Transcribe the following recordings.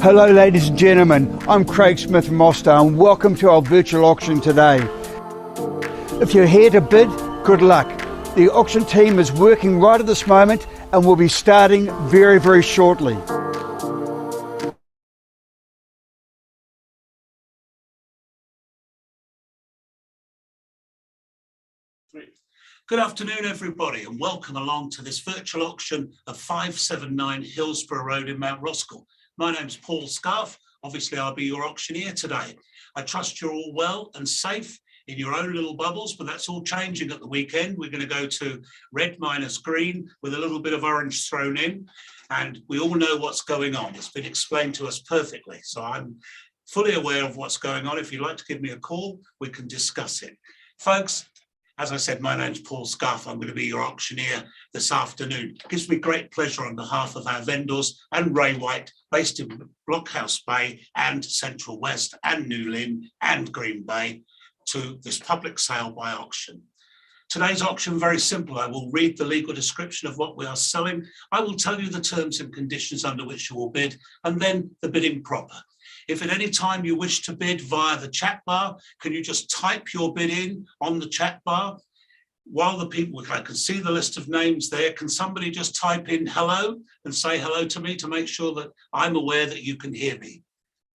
Hello ladies and gentlemen, I'm Craig Smith from Austar and welcome to our virtual auction today. If you're here to bid, good luck. The auction team is working right at this moment and will be starting very shortly. Good afternoon, everybody, and welcome along to this virtual auction of 579 Hillsborough Road in Mount Roskill. My name's Paul Scarf. Obviously, I'll be your auctioneer today. I trust you're all well and safe in your own little bubbles, but that's all changing at the weekend. We're going to go to red minus green with a little bit of orange thrown in, and we all know what's going on. It's been explained to us perfectly, so I'm fully aware of what's going on. If you'd like to give me a call, we can discuss it. Folks, as I said, my name's Paul Scarf. I'm going to be your auctioneer this afternoon. It gives me great pleasure on behalf of our vendors and Ray White, based in Blockhouse Bay and Central West and New Lynn and Green Bay, to this public sale by auction. Today's auction, very simple. I will read the legal description of what we are selling. I will tell you the terms and conditions under which you will bid, and then the bidding proper. If at any time you wish to bid via the chat bar, can you just type your bid in on the chat bar? While the people, I can see the list of names there, can somebody just type in hello and say hello to me to make sure that I'm aware that you can hear me?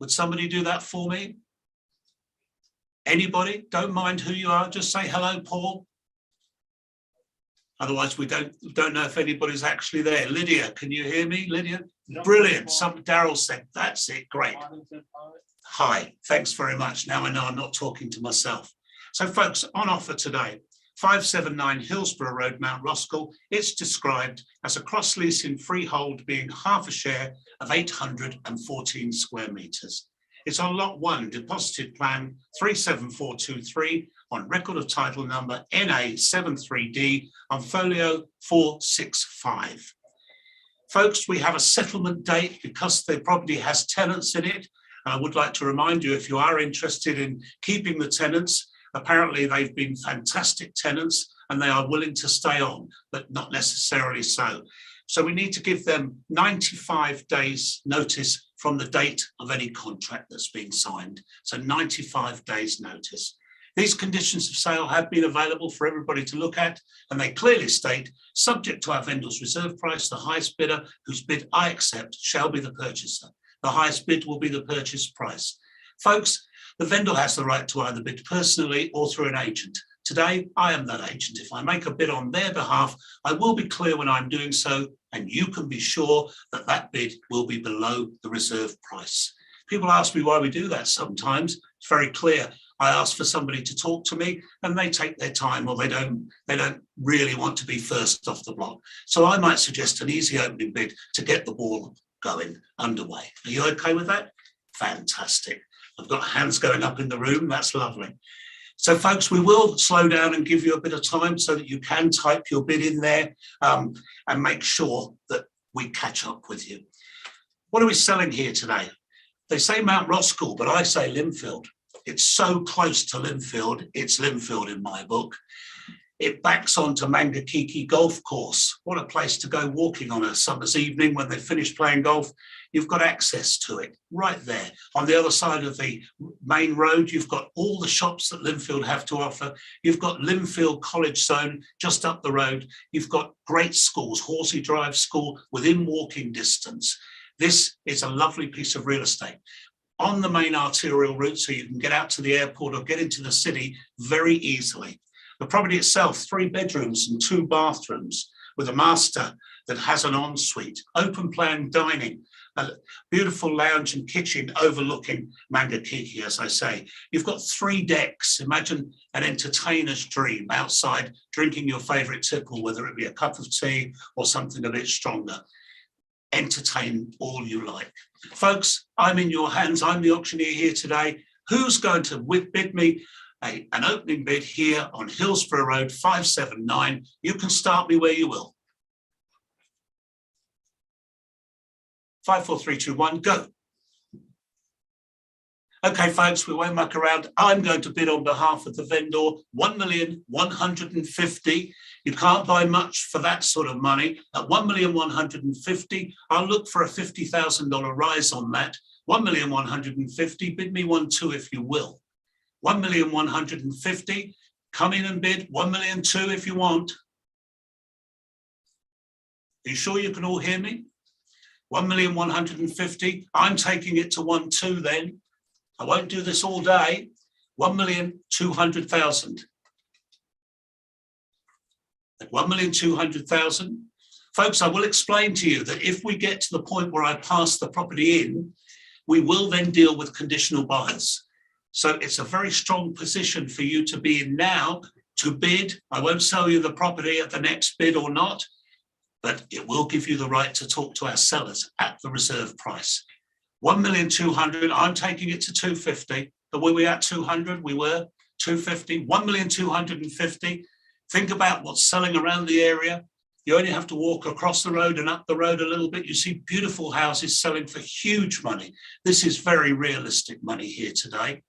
Would somebody do that for me? Anybody? Don't mind who you are, just say hello, Paul. Otherwise, we don't know if anybody's actually there. Lydia, can you hear me, Lydia? Brilliant. Daryl said, that's it, great. Hi, thanks very much. Now I know I'm not talking to myself. So folks, on offer today, 579 Hillsborough Road, Mount Roskill. It's described as a cross lease in freehold being half a share of 814 square metres. It's on lot 1, deposited plan 37423 on record of title number NA73D on folio 465. Folks, we have a settlement date because the property has tenants in it. I would like to remind you, if you are interested in keeping the tenants, apparently they've been fantastic tenants and they are willing to stay on, but not necessarily so. So we need to give them 95 days notice from the date of any contract that's been signed. So 95 days notice. These conditions of sale have been available for everybody to look at, and they clearly state, subject to our vendor's reserve price, the highest bidder whose bid I accept shall be the purchaser. The highest bid will be the purchase price. Folks, the vendor has the right to either bid personally or through an agent. Today, I am that agent. If I make a bid on their behalf, I will be clear when I'm doing so, and you can be sure that that bid will be below the reserve price. People ask me why we do that sometimes. It's very clear. I ask for somebody to talk to me and they take their time, or they don't really want to be first off the block. So I might suggest an easy opening bid to get the ball going underway. Are you okay with that? Fantastic. I've got hands going up in the room. That's lovely. So folks, we will slow down and give you a bit of time so that you can type your bid in there and make sure that we catch up with you. What are we selling here today? They say Mount Roskill, but I say Linfield. It's so close to Linfield, it's Linfield in my book. It backs onto Mangakiki Golf Course. What a place to go walking on a summer's evening when they've finished playing golf. You've got access to it right there. On the other side of the main road, you've got all the shops that Linfield have to offer. You've got Linfield College Zone just up the road. You've got great schools, Horsey Drive School within walking distance. This is a lovely piece of real estate on the main arterial route, so you can get out to the airport or get into the city very easily. The property itself, 3 bedrooms and 2 bathrooms with a master that has an ensuite, open plan dining, a beautiful lounge and kitchen overlooking Mangakiki, as I say. You've got 3 decks. Imagine an entertainer's dream outside, drinking your favourite tipple, whether it be a cup of tea or something a bit stronger. Entertain all you like. Folks, I'm in your hands. I'm the auctioneer here today. Who's going to bid me an opening bid here on Hillsborough Road 579? You can start me where you will. 5, 4, 3, 2, 1, go. Okay, folks, we won't muck around. I'm going to bid on behalf of the vendor, 1,150,000. You can't buy much for that sort of money. At 1,150,000, I'll look for a $50,000 rise on that. 1,150,000, bid me 1.2 if you will. 1,150,000, come in and bid 1,200,000 if you want. Are you sure you can all hear me? 1,150,000, I'm taking it to 1.2 then. I won't do this all day. 1,200,000. At 1,200,000, folks, I will explain to you that if we get to the point where I pass the property in, we will then deal with conditional buyers. So it's a very strong position for you to be in now to bid. I won't sell you the property at the next bid or not, but it will give you the right to talk to our sellers at the reserve price. 1,200,000, I'm taking it to 250. But were we at 200? We were 250, 1,250,000. Think about what's selling around the area. You only have to walk across the road and up the road a little bit. You see beautiful houses selling for huge money. This is very realistic money here today.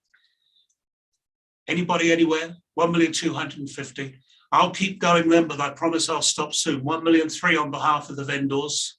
Anybody anywhere? 1,250,000. I'll keep going then, but I promise I'll stop soon. 1,300,000 on behalf of the vendors.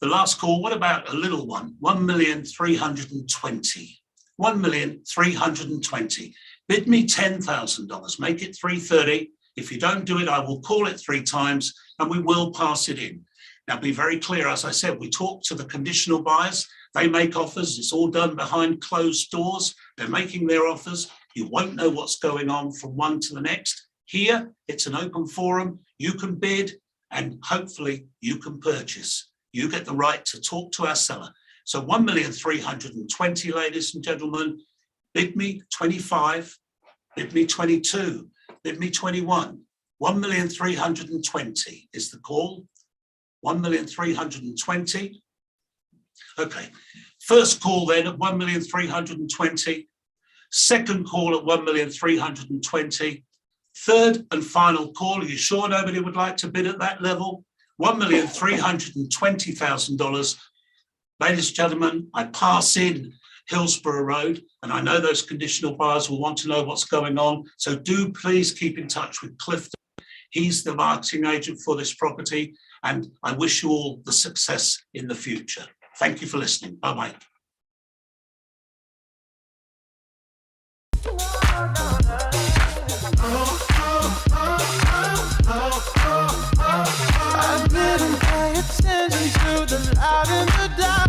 The last call, what about a little one? 1,320,000. 1,320,000. Bid me $10,000, make it 330. If you don't do it, I will call it 3 times and we will pass it in. Now be very clear, as I said, we talk to the conditional buyers, they make offers, it's all done behind closed doors, they're making their offers, you won't know what's going on from one to the next. Here, it's an open forum, you can bid and hopefully you can purchase. You get the right to talk to our seller. So 1,320,000, ladies and gentlemen, bid me 25, bid me 22, bid me 21. 1,320,000 is the call. 1,320,000. Okay, first call then at 1,320,000. Second call at 1,320,000. Third and final call. Are you sure nobody would like to bid at that level? $1,320,000. Ladies and gentlemen, I pass in Hillsborough Road, and I know those conditional buyers will want to know what's going on. So do please keep in touch with Clifton. He's the marketing agent for this property, and I wish you all the success in the future. Thank you for listening. Bye-bye. I didn't pay attention to the light in the dark.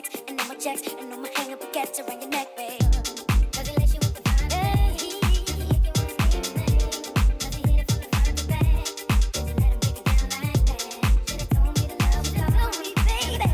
sex and no more checks and no more hang up baguettes around your neck, babe. Does he let you with the fine? Hey, does he make you wanna scream his name? Does he hit it from the front to back? Did you let him break it down like that? Should've told me the love was gone. Told me, baby.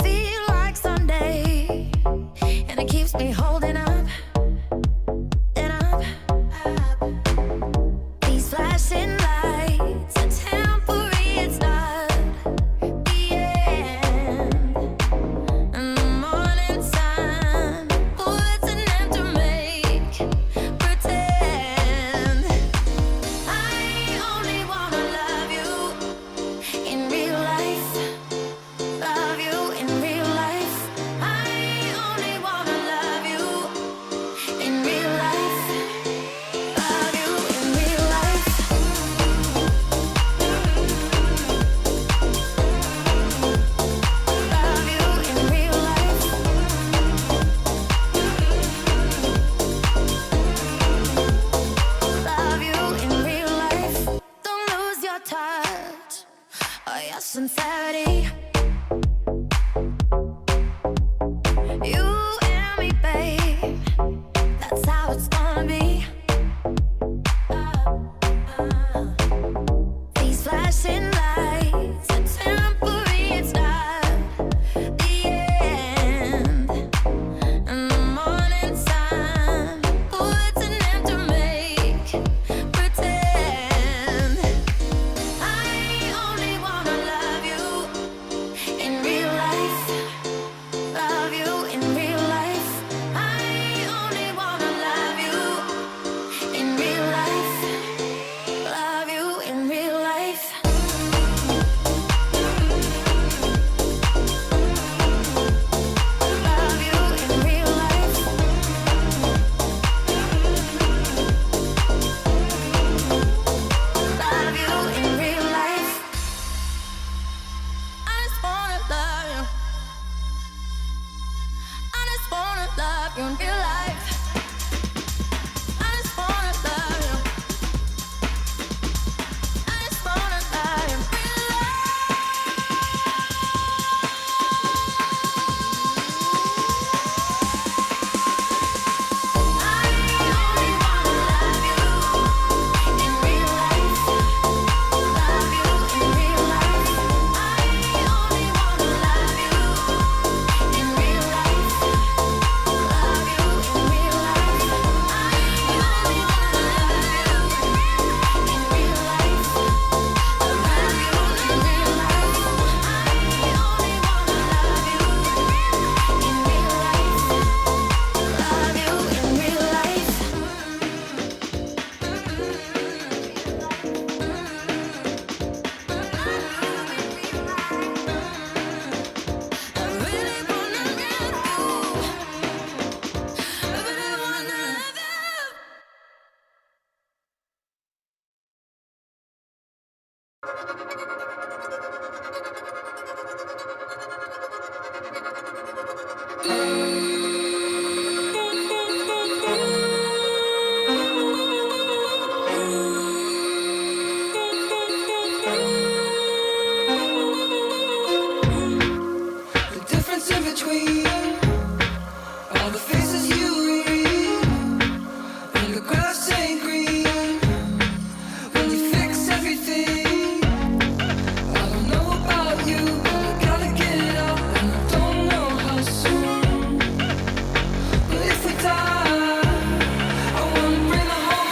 feel like Sunday, and it keeps me holding up and up. These flashing lights are temporary, it's not the end. And the morning sun puts an end to make pretend. I only wanna love you in real life. Love you in real life. I only wanna love you in real life. Love you in real life. Love you in real life. Love you in real life. Don't lose your touch or your sincerity. You and me, babe, that's how it's gonna be. These flashing lights are temporary, it's not the end. And the morning sun puts an end to make pretend. I only wanna love you in real life. Love you in real life. I only wanna love you in real life. Love you in real life. Love you in real life. Love you in real life. I just wanna love you. I just wanna love you in real life. I just wanna love you. I just wanna love you in real life. I only wanna love you in real life. Love you in real life. I only wanna love you in real life. Love you in real life. I only wanna love you in real life. Love you in real life. I only wanna love you in real life. Love you in real life. I really wanna love you. I really wanna love you. The difference in between all the faces you read when the grass ain't green, when you fix everything. I don't know about you, but I gotta get it out, and I don't know how soon. But if we die, I wanna bring the whole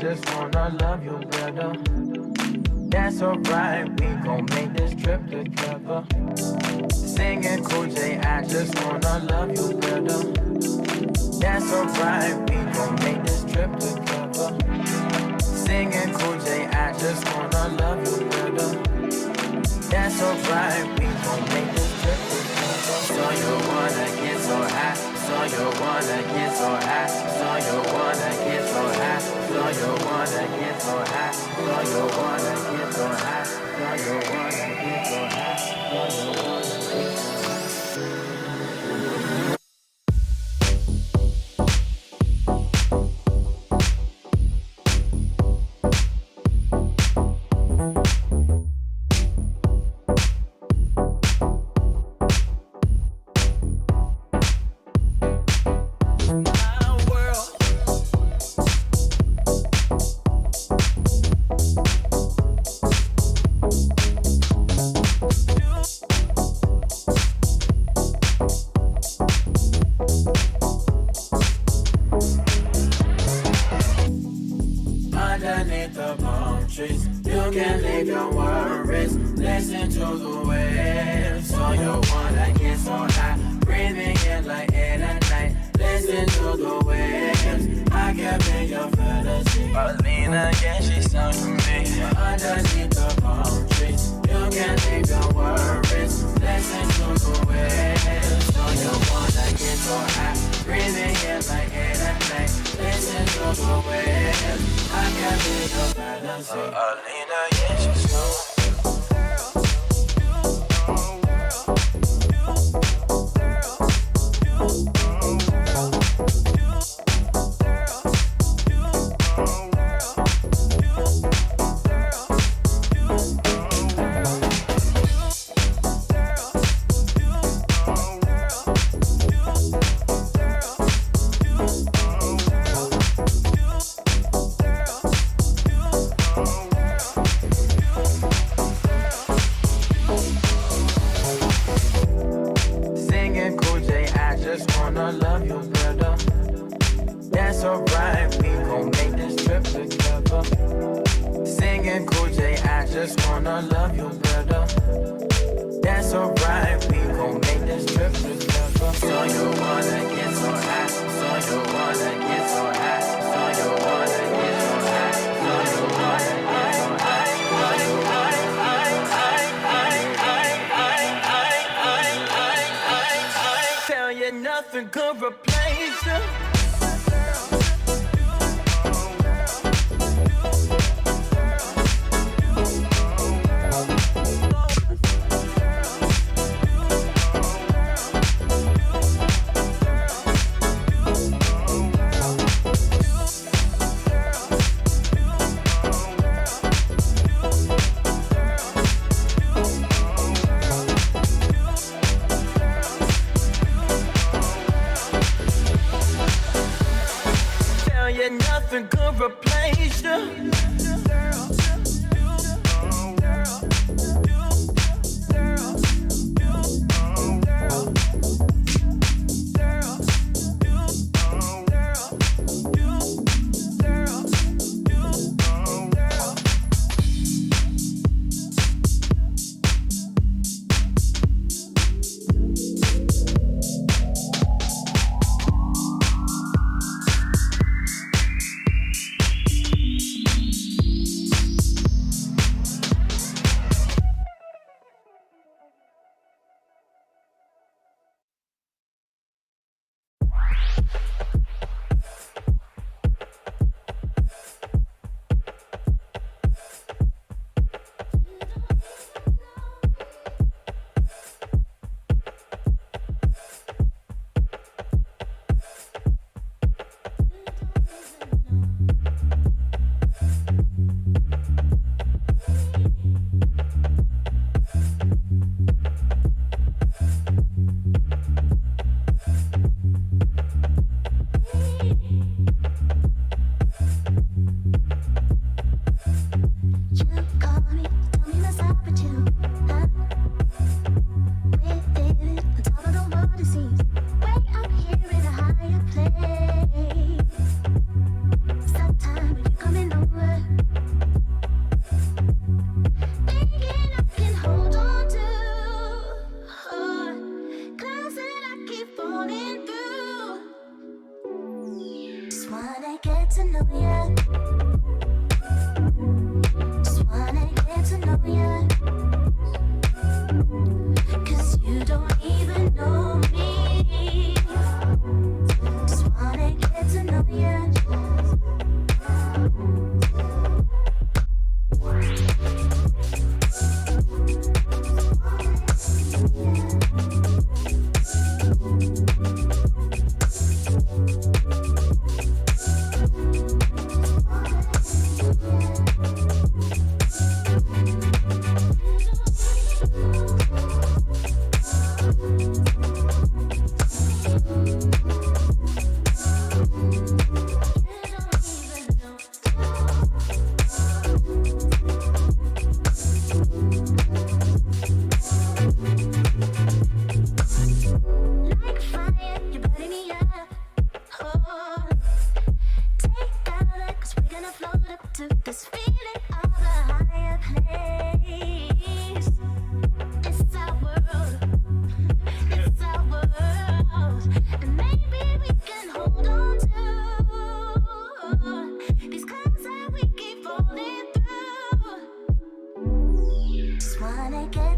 just wanna love you better. That's alright, we gon' make this trip together. Singing Cool J, I just wanna love you better. That's alright, we gon' make this trip together. Singing Cool J, I just wanna love you better. That's alright, we gon' make this trip together. So you wanna get so high, so you wanna get so high, so you wanna get so high, so you wanna get so high, so you wanna get so high, so you wanna get so high, so you wanna get so high. Underneath the palm trees, you can leave your worries. Listen to the waves. So you wanna get so high, breathing in like air at night. Listen to the waves. I can be your fantasy. Paulina, yeah, she sounds to me. Underneath the palm trees, you can leave your worries. Listen to the waves. So you wanna get so high, breathing in like air at night. Listen to the waves. I can be your fantasy. Alina, yeah, she's so. Singing Cool J, I just wanna love you better. That's alright, we gon' make this trip together. Singing Cool J, I just wanna love you better. That's alright, we gon' make this trip together. So you wanna get so high, so you wanna get so high, so you wanna get so high, so you wanna get so high, so you wanna tell you nothing could replace you.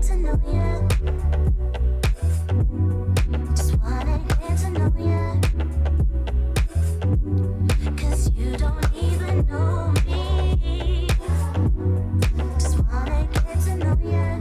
to know ya. Just wanna get to know ya. 'Cause you don't even know me. Just wanna get to know ya.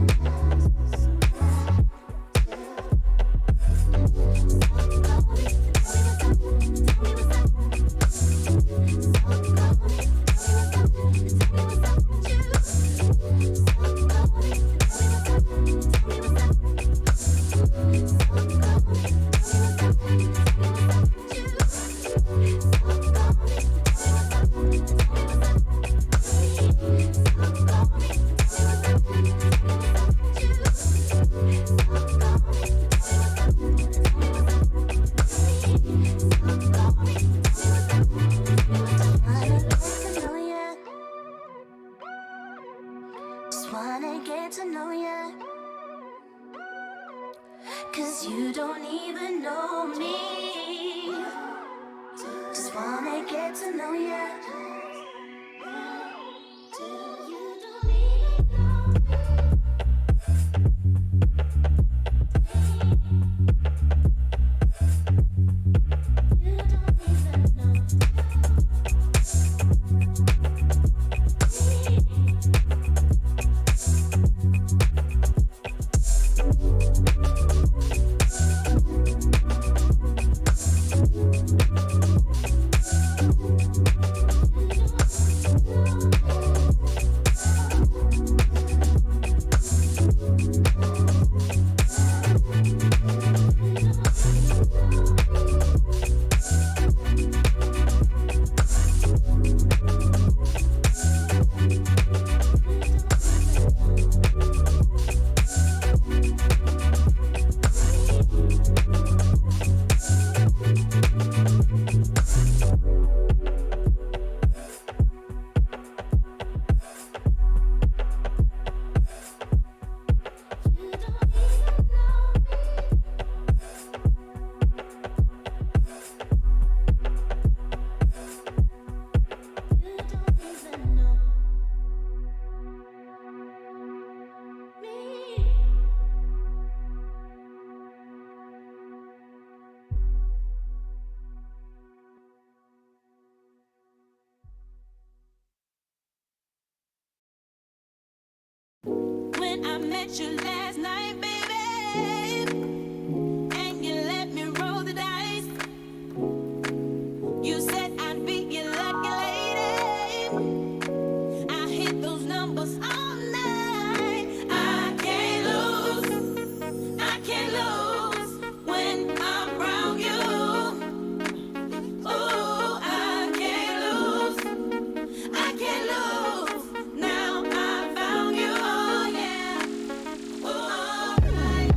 Just wanna get to know ya. 'Cause you don't even know me. Just wanna get to know ya. When I met you last night, baby, and you let me roll the dice. You said I'd be your lucky lady. I hit those numbers all night. I can't lose when I'm around you. Oh, I can't lose. Now I found you. Oh yeah. Oh, right.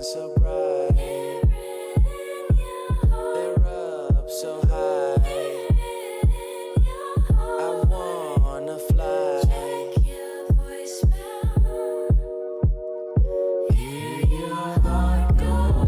so bright. They're up so high. I wanna fly. Hear your heart go.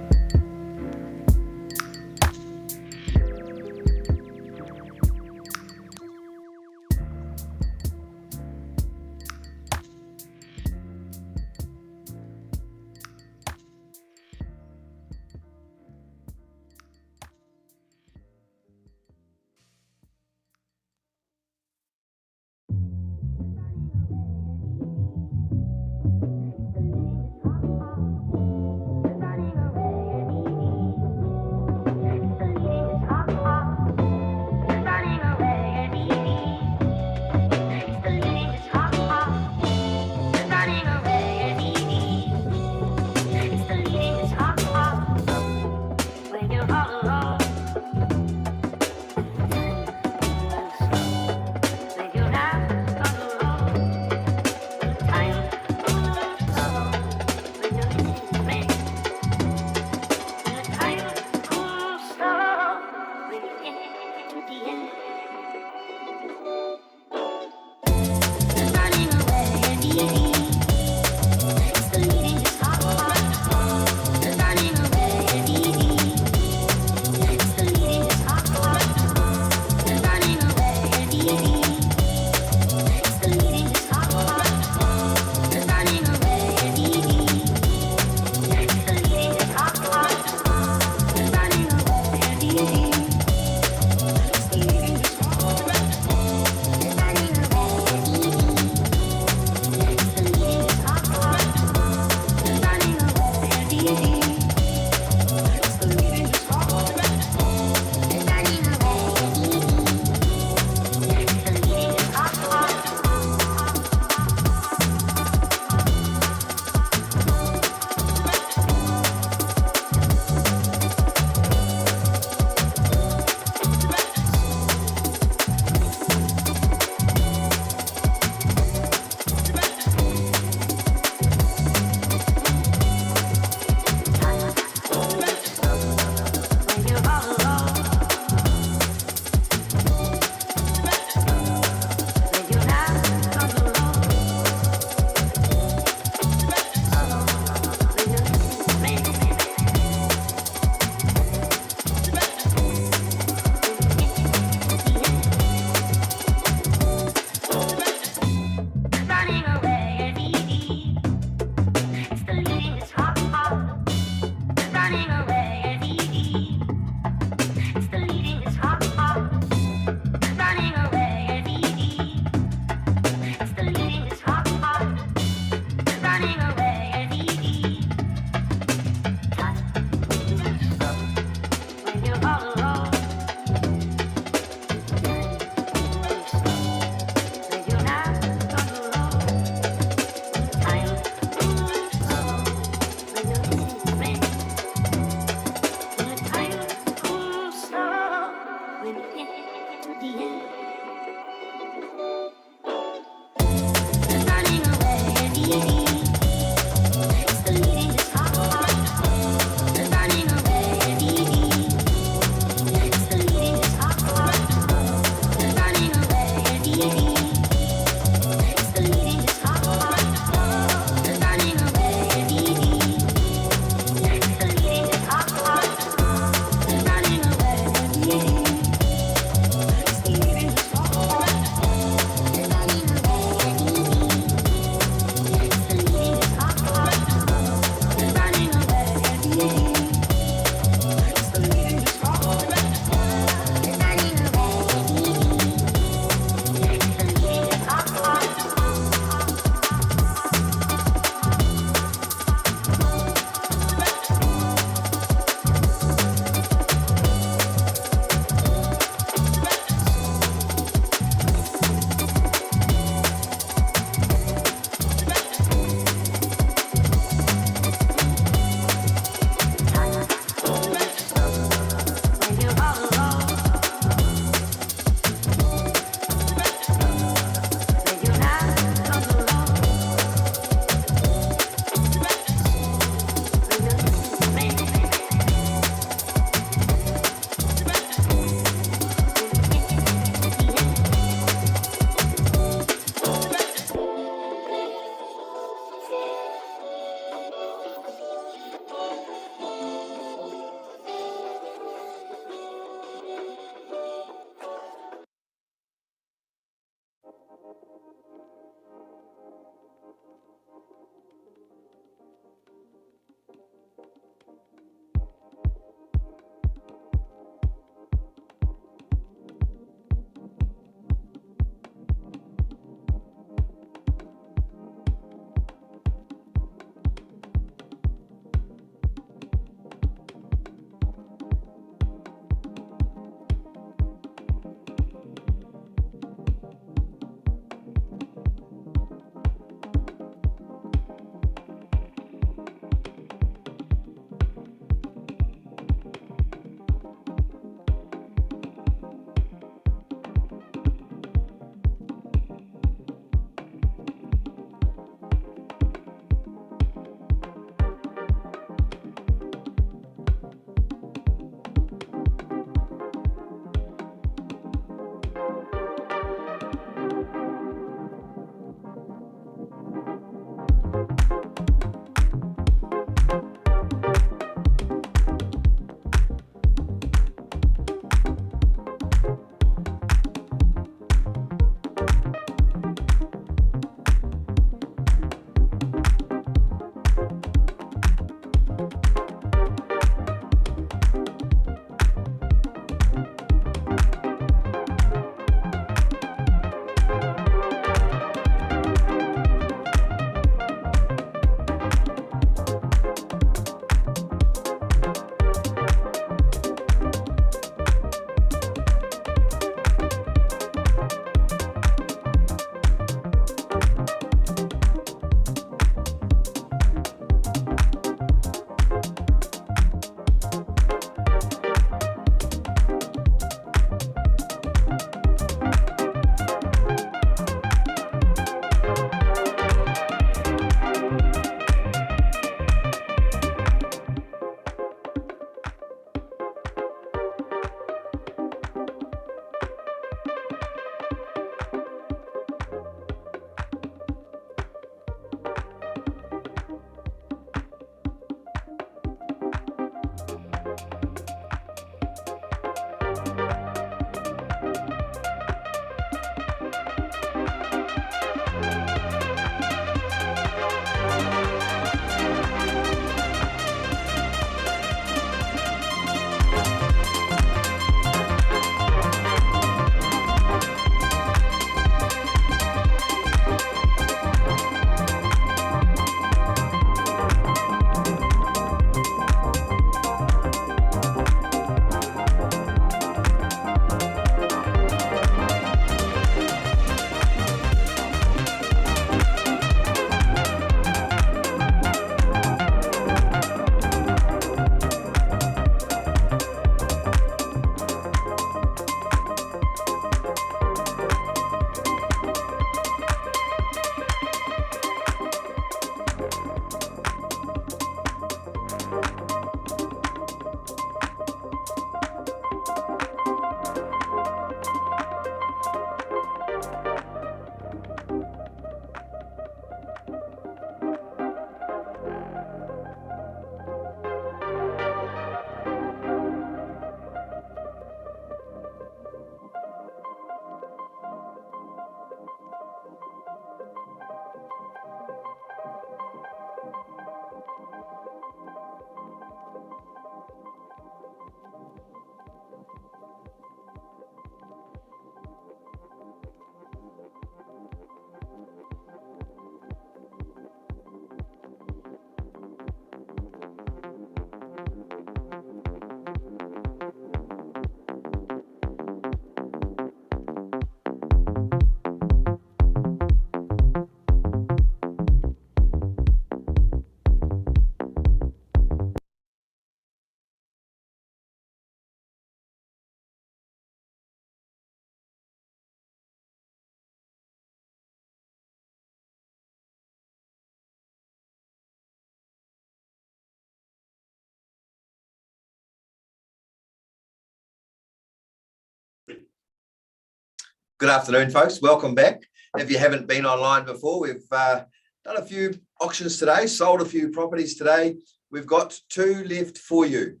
Good afternoon, folks. Welcome back. If you haven't been online before, we've done a few auctions today, sold a few properties today. We've got 2 left for you.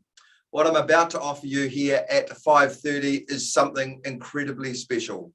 What I'm about to offer you here at 5:30 is something incredibly special.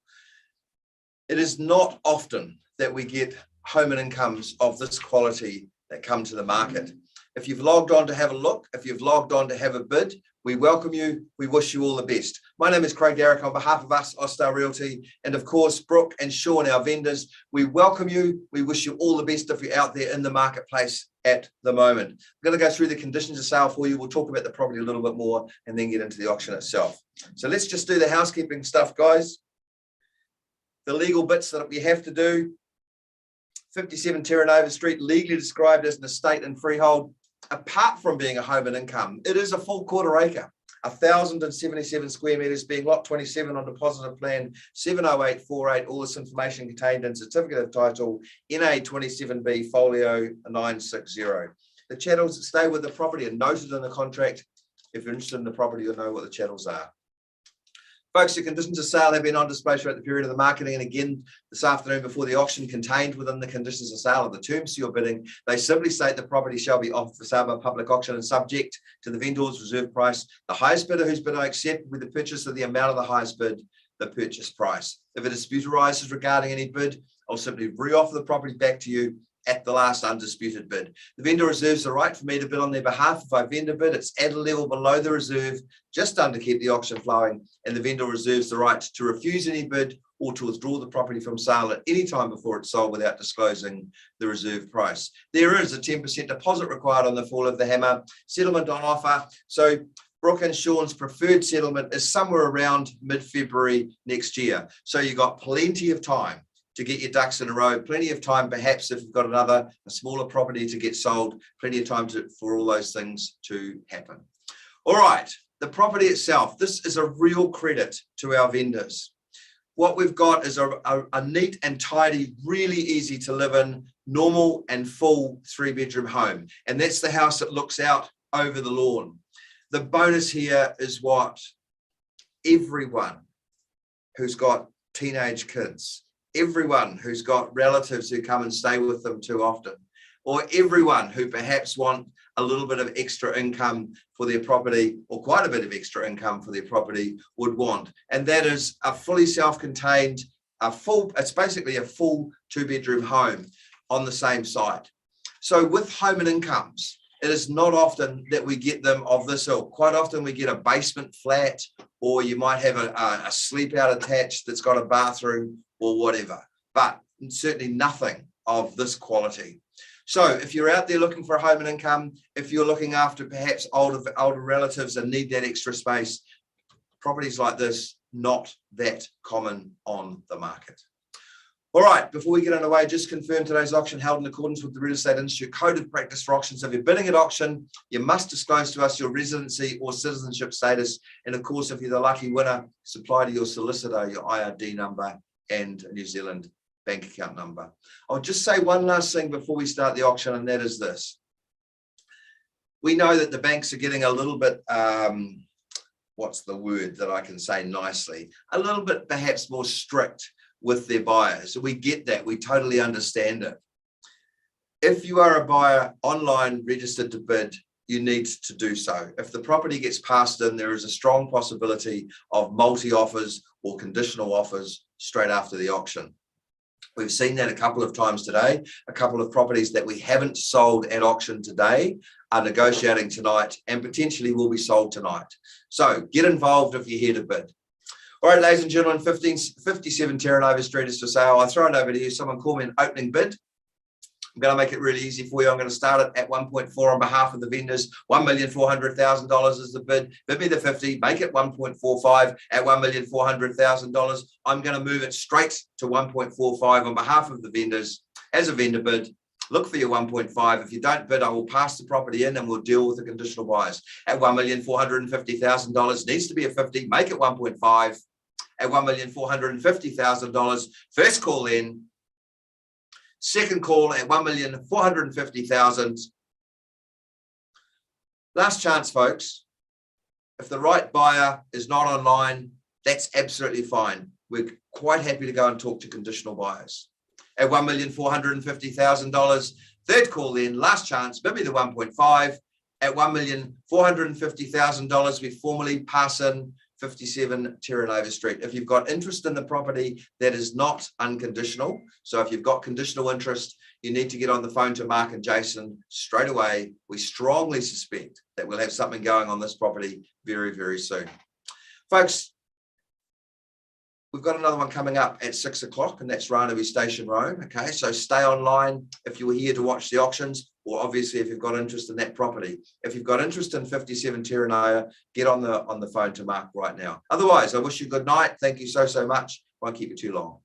It is not often that we get home and incomes of this quality that come to the market. If you've logged on to have a look, if you've logged on to have a bid, we welcome you. We wish you all the best. My name is Craig Derrick on behalf of us, Austar Realty, and of course, Brooke and Sean, our vendors. We welcome you. We wish you all the best if you're out there in the marketplace at the moment. I'm going to go through the conditions of sale for you. We'll talk about the property a little bit more and then get into the auction itself. So let's just do the housekeeping stuff, guys. The legal bits that we have to do. 57 Terranova Street, legally described as an estate and freehold. Apart from being a home and income, it is a full quarter acre, 1,077 square metres, being lot 27 on deposit of plan 70848. All this information contained in certificate of title NA 27B folio 960. The chattels that stay with the property are noted in the contract. If you're interested in the property, you'll know what the chattels are. Folks, the conditions of sale have been on display throughout the period of the marketing, and again this afternoon before the auction. Contained within the conditions of sale are the terms to your bidding. They simply state the property shall be offered for sale by public auction and subject to the vendor's reserve price. The highest bidder whose bid I accept with the purchase of the amount of the highest bid, the purchase price. If a dispute arises regarding any bid, I'll simply re-offer the property back to you at the last undisputed bid. The vendor reserves the right for me to bid on their behalf. If I vendor bid, it's at a level below the reserve, just done to keep the auction flowing, and the vendor reserves the right to refuse any bid or to withdraw the property from sale at any time before it's sold without disclosing the reserve price. There is a 10% deposit required on the fall of the hammer. Settlement on offer. So Brooke and Sean's preferred settlement is somewhere around mid-February next year. So you've got plenty of time to get your ducks in a row, plenty of time, perhaps if you've got a smaller property to get sold, plenty of time for all those things to happen. All right, the property itself, this is a real credit to our vendors. What we've got is a neat and tidy, really easy to live in, normal and full 3-bedroom home. And that's the house that looks out over the lawn. The bonus here is what everyone who's got teenage kids, everyone who's got relatives who come and stay with them too often, or everyone who perhaps want a little bit of extra income for their property, or quite a bit of extra income for their property, would want. And that is a fully self-contained, it's basically a full 2-bedroom home on the same site. So with home and incomes, it is not often that we get them of this ilk. Quite often we get a basement flat, or you might have a sleep out attached that's got a bathroom or whatever, but certainly nothing of this quality. So if you're out there looking for a home and income, if you're looking after perhaps older relatives and need that extra space, properties like this, not that common on the market. All right, before we get underway, just confirm today's auction held in accordance with the Real Estate Institute Code of Practice for Auctions. If you're bidding at auction, you must disclose to us your residency or citizenship status. And of course, if you're the lucky winner, supply to your solicitor your IRD number and a New Zealand bank account number. I'll just say one last thing before we start the auction, and that is this. We know that the banks are getting a little bit, what's the word that I can say nicely, a little bit perhaps more strict with their buyers. So we get that, we totally understand it. If you are a buyer online registered to bid, you need to do so. If the property gets passed in, there is a strong possibility of multi-offers or conditional offers straight after the auction. We've seen that a couple of times today. A couple of properties that we haven't sold at auction today are negotiating tonight and potentially will be sold tonight. So get involved if you're here to bid. All right, ladies and gentlemen, 57 Terranova Street is for sale. I'll throw it over to you. Someone call me an opening bid. I'm going to make it really easy for you. I'm going to start it at 1.4 on behalf of the vendors. $1,400,000 is the bid. Bid me the 50, make it 1.45 at $1,400,000. I'm going to move it straight to 1.45 on behalf of the vendors as a vendor bid. Look for your 1.5. If you don't bid, I will pass the property in and we'll deal with the conditional buyers. At $1,450,000, needs to be a 50, make it 1.5 at $1,450,000. First call in. Second call at $1,450,000. Last chance, folks. If the right buyer is not online, that's absolutely fine. we're quite happy to go and talk to conditional buyers. At $1,450,000, third call then, last chance, maybe the 1.5. At $1,450,000, we formally pass in 57 Terranova Street. If you've got interest in the property, that is not unconditional. So if you've got conditional interest, you need to get on the phone to Mark and Jason straight away. We strongly suspect that we'll have something going on this property very, very soon. Folks, we've got another one coming up at 6 o'clock, and that's Ranui Station Road. Okay, so stay online if you were here to watch the auctions, or obviously if you've got interest in that property. If you've got interest in 57 Terranova, get on the phone to Mark right now. Otherwise, I wish you good night. Thank you so much. Won't keep you too long.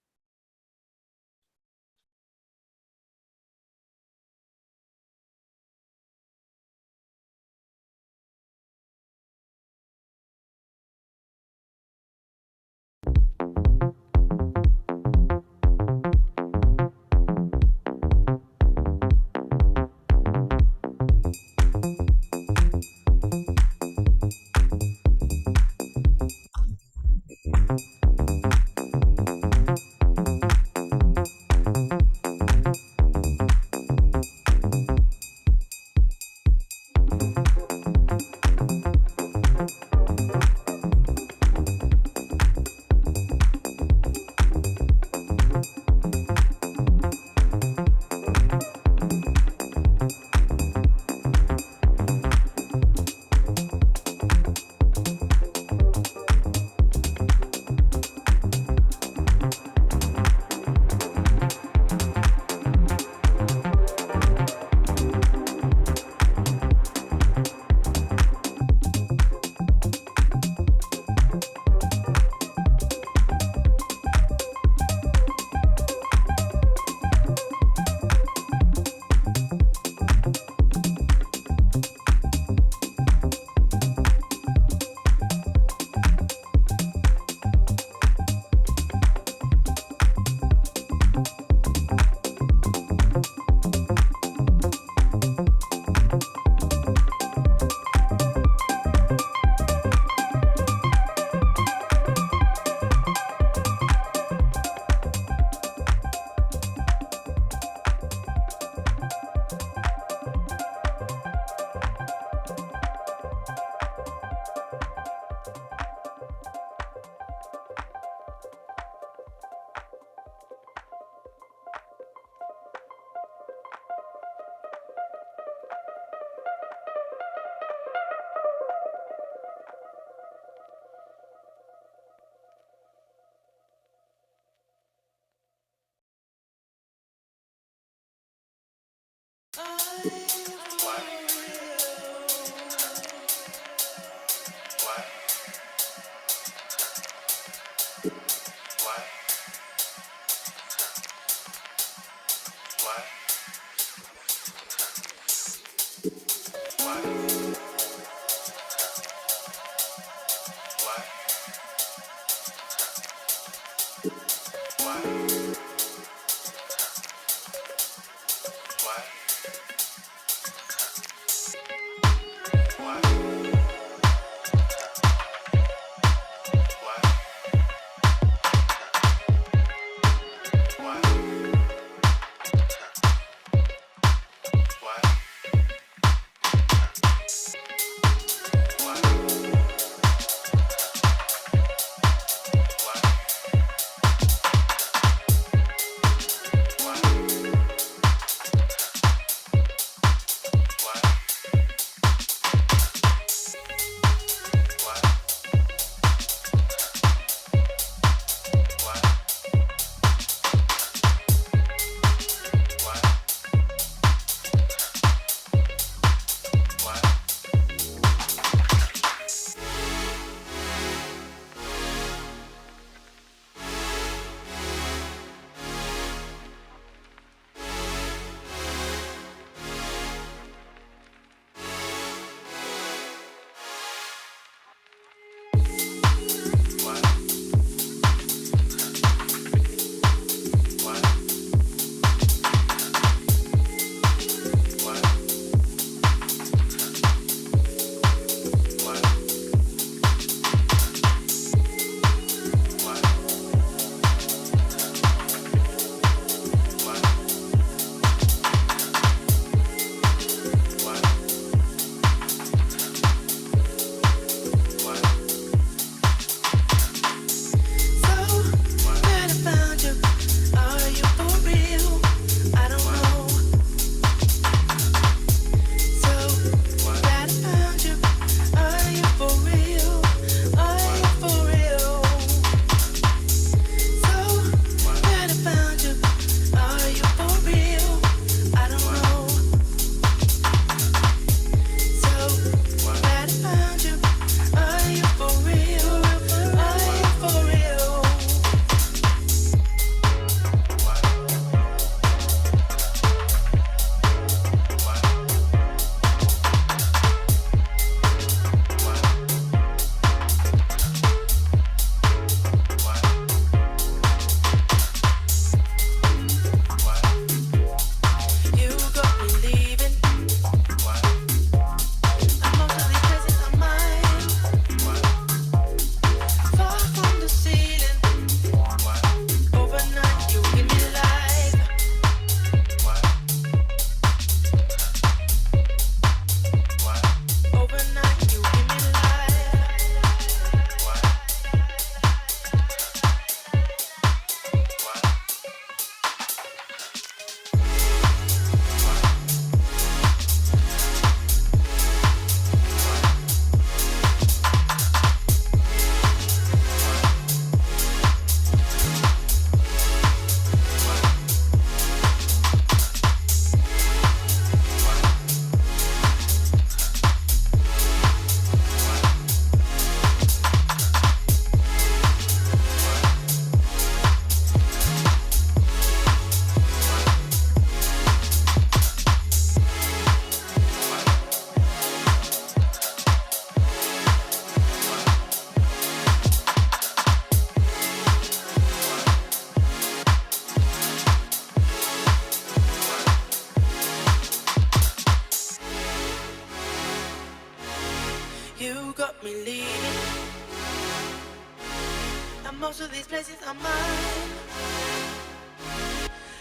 places are mine.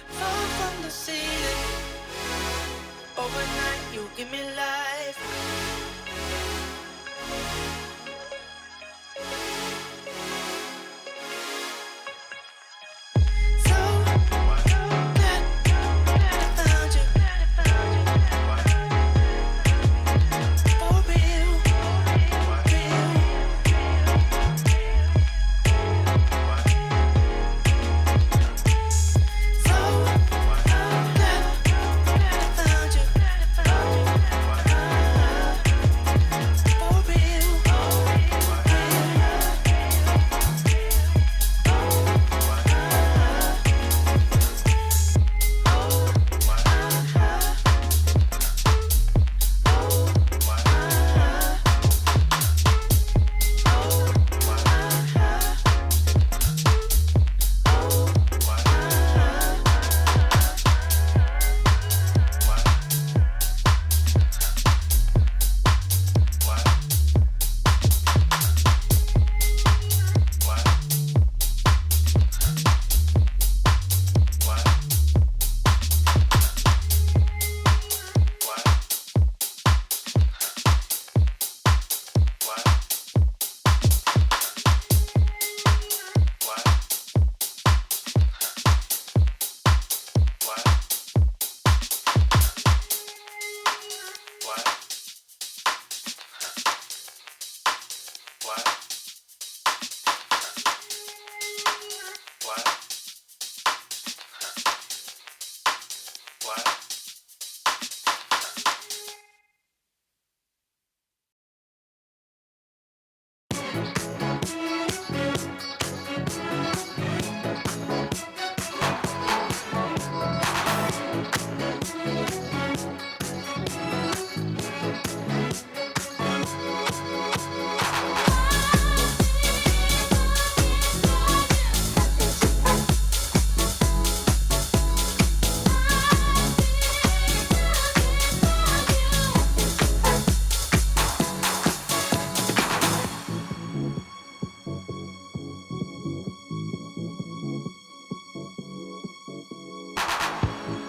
Fall from the ceiling. Overnight, you give me life. So glad I found you. For real, real. So glad I found you. For real,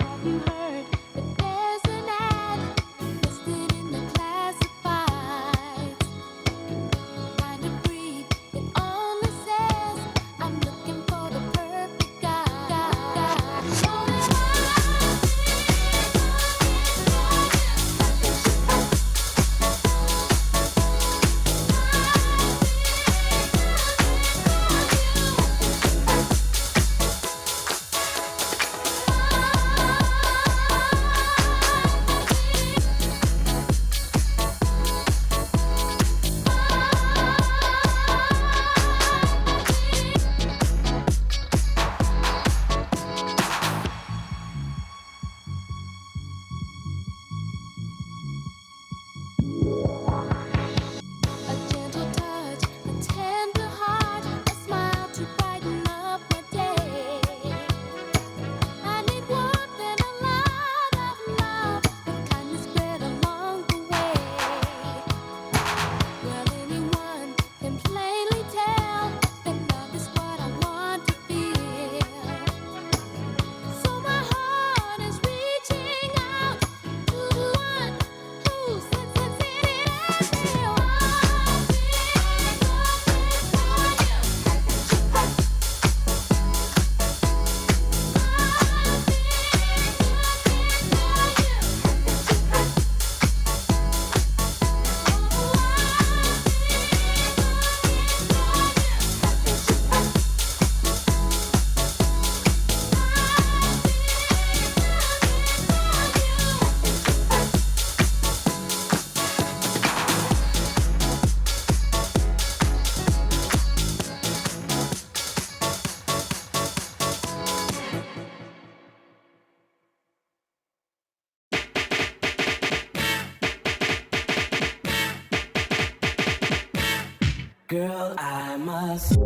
Have you heard that there's an ad listed in the classifieds? Kind of brief, it only says I'm looking for the perfect guy. So a gentle touch, a tender heart, a smile to brighten up my day. I need warmth and a lot of love, with kindness spread along the way. Well, anyone can plainly tell that love is what I want to feel. So my heart is reaching out to the one who sends it and real. Girl, I must.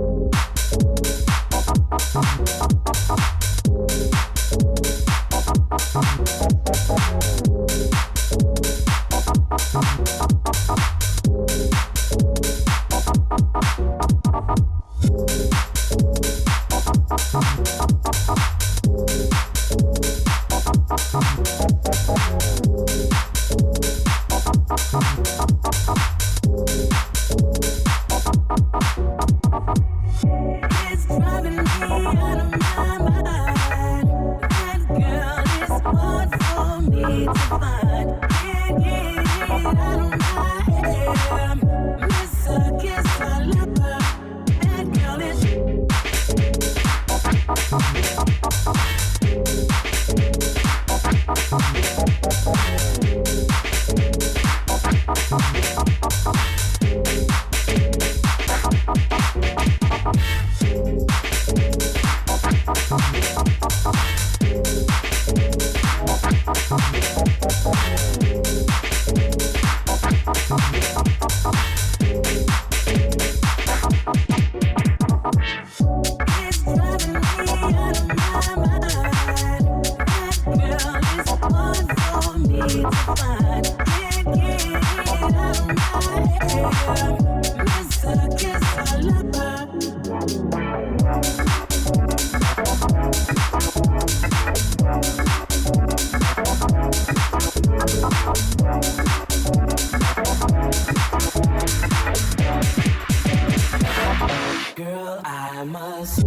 It's driving me out of my mind. That girl is one for me to find. Can't get it out of my head. Miss her, kiss her, love her. Girl, I must.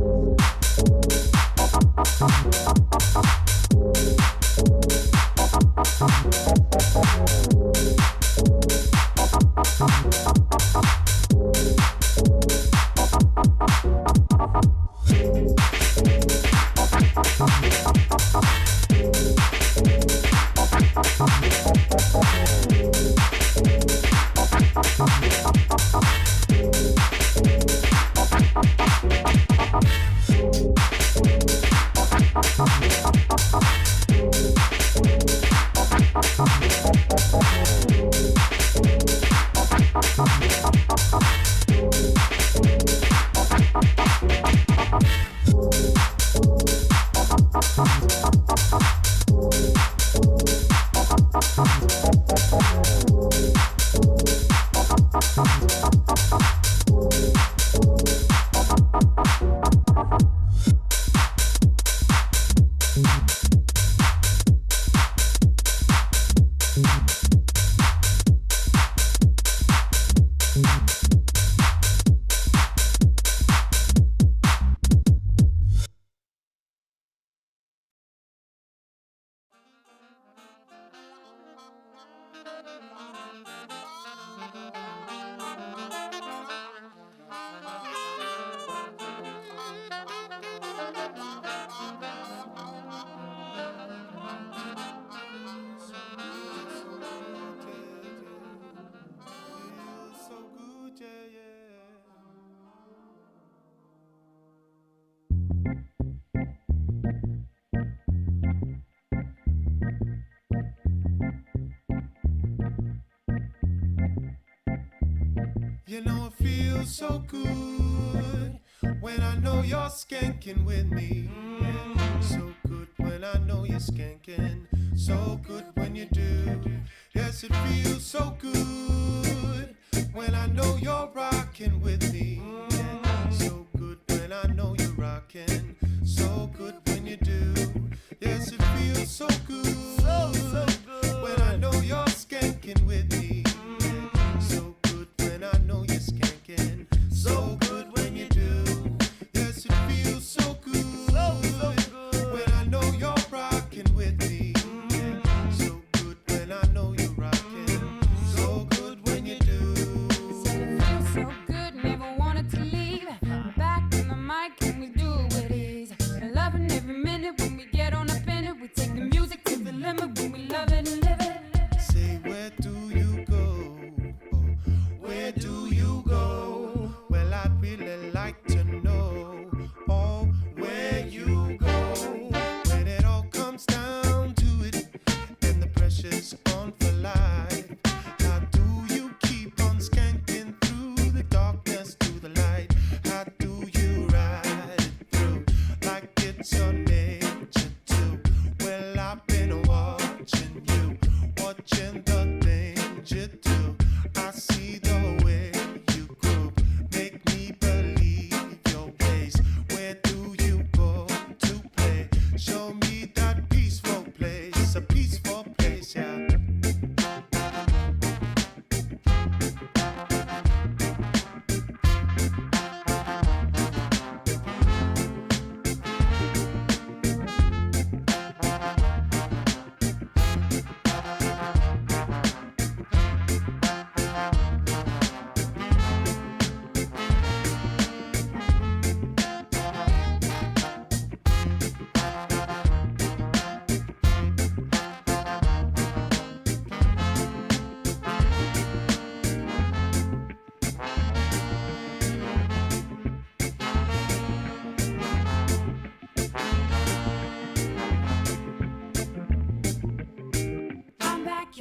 You know it feels so good when I know you're skanking with me. Yeah. So good when I know you're skanking. So good when you do. Yes, it feels so good when I know you're rocking with me. Yeah. So good when I know you're rocking. So good when you do. Yes, it feels so good. So good when I know you're skanking with me. Yeah. So good when I know you're skanking. So good when you do. Yes, it feels so good. So good when I know you're rocking with me. Yeah. So good when I know you're rocking. So good when you do. Said it feels so good, never wanted to leave. Back on the mic and we do it with ease. Loving every minute when we get on up in it. We take the music to the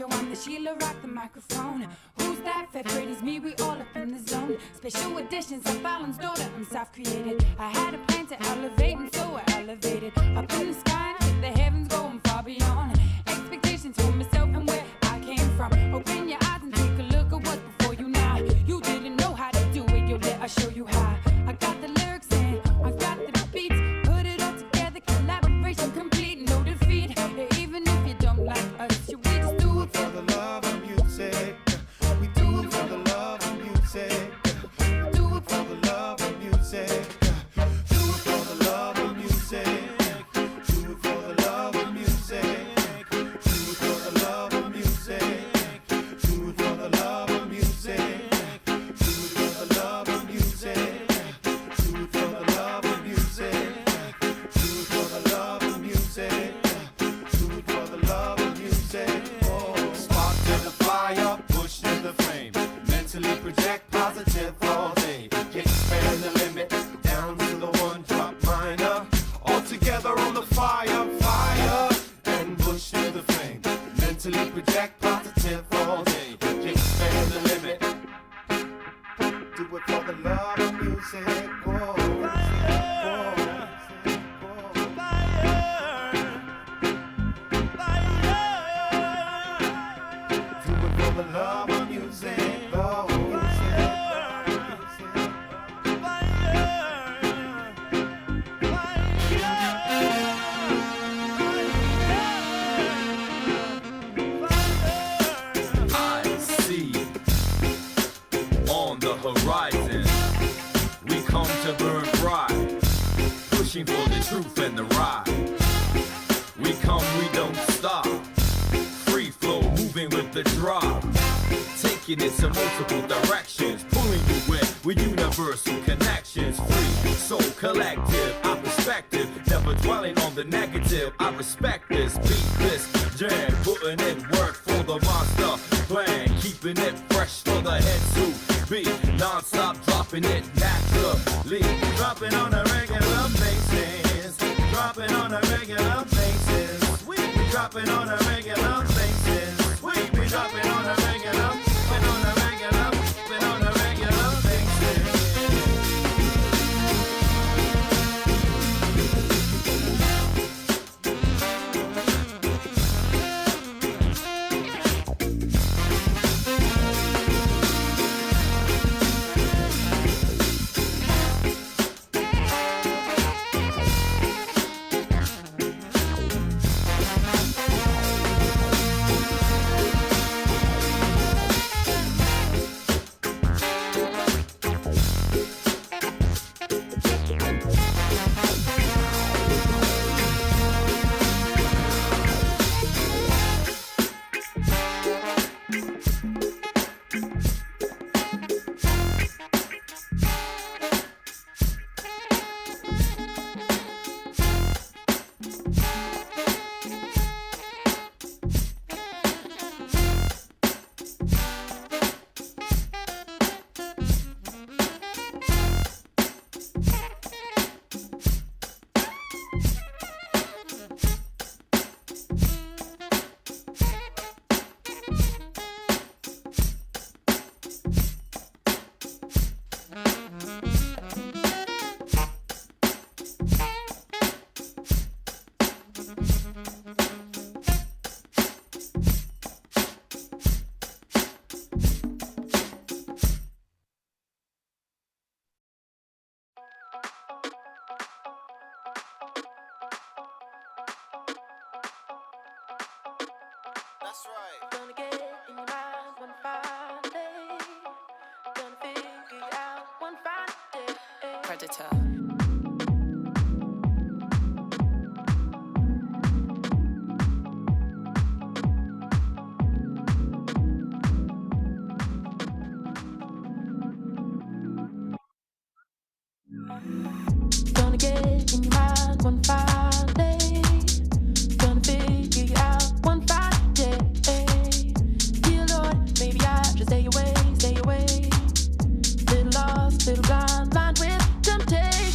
Yo, I'm the Sheila, rock the microphone. Who's that? Fat Freddy's me, we all up in the zone. Special editions of Fallon's daughter, I'm self-created. I had a plan to elevate, and so I elevated. Up in the sky, the heavens going far beyond expectations for myself and where I came from. Open your eyes and take a look at what's before you now. You didn't know how to do it, yo, let I show you how. I got the lyrics and I've got the beats. Put it all together, collaboration complete, no defeat. Even if you don't like us, we just do it For the love of music, we do it for the love of music. do it For the love of music, do it for the love of music. Do it for the love of music. Do it for the love of music. Do it for the love of music. Do it for the love of music. Do it for the love of music. Do it for the love of music. Do it for the love of music. Oh. Spark to the fire, push to the flame. Mentally project positive all day. Expand the limit down to the one drop minor. All together on the fire, fire, and push to the flame. Mentally project positive all day. Expand the limit. Do it for the love of music. Whoa. Do it for the love of music. Oh. I see on the horizon we come to burn bright, pushing for the truth and the right. We come, we don't stop, free flow, moving with the drop, taking it to multiple directions, pulling you with universal connections. Free, soul collective, our perspective, never dwelling on the negative. I respect this, beat this jam, putting in work for the monster plan, keeping it fresh for the head to be non-stop, dropping it naturally, dropping on a regular basis, dropping on a regular basis, we be dropping on a regular basis, we be dropping on a regular, been on a regular, been on a regular basis. That's right. Gonna get in your mind one fine day. Gonna figure it out one fine day. Predator. Gonna get in your mind one fine day. Gonna figure you out one fine day. Dear Lord, maybe I should stay away, stay away. Little lost, little blind, blind with temptation.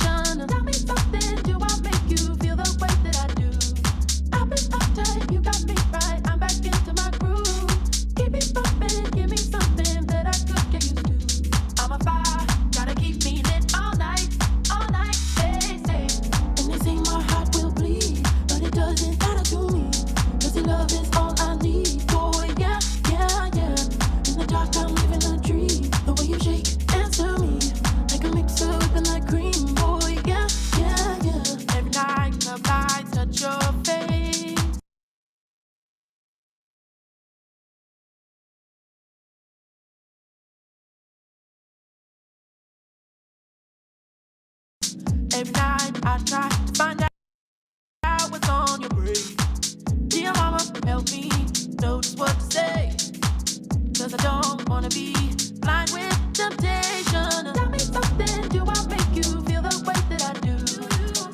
Every night I try to find out what's on your brain. Dear mama, help me know just what to say. Cause I don't wanna be blind with temptation. Tell me something, do I make you feel the way that I do?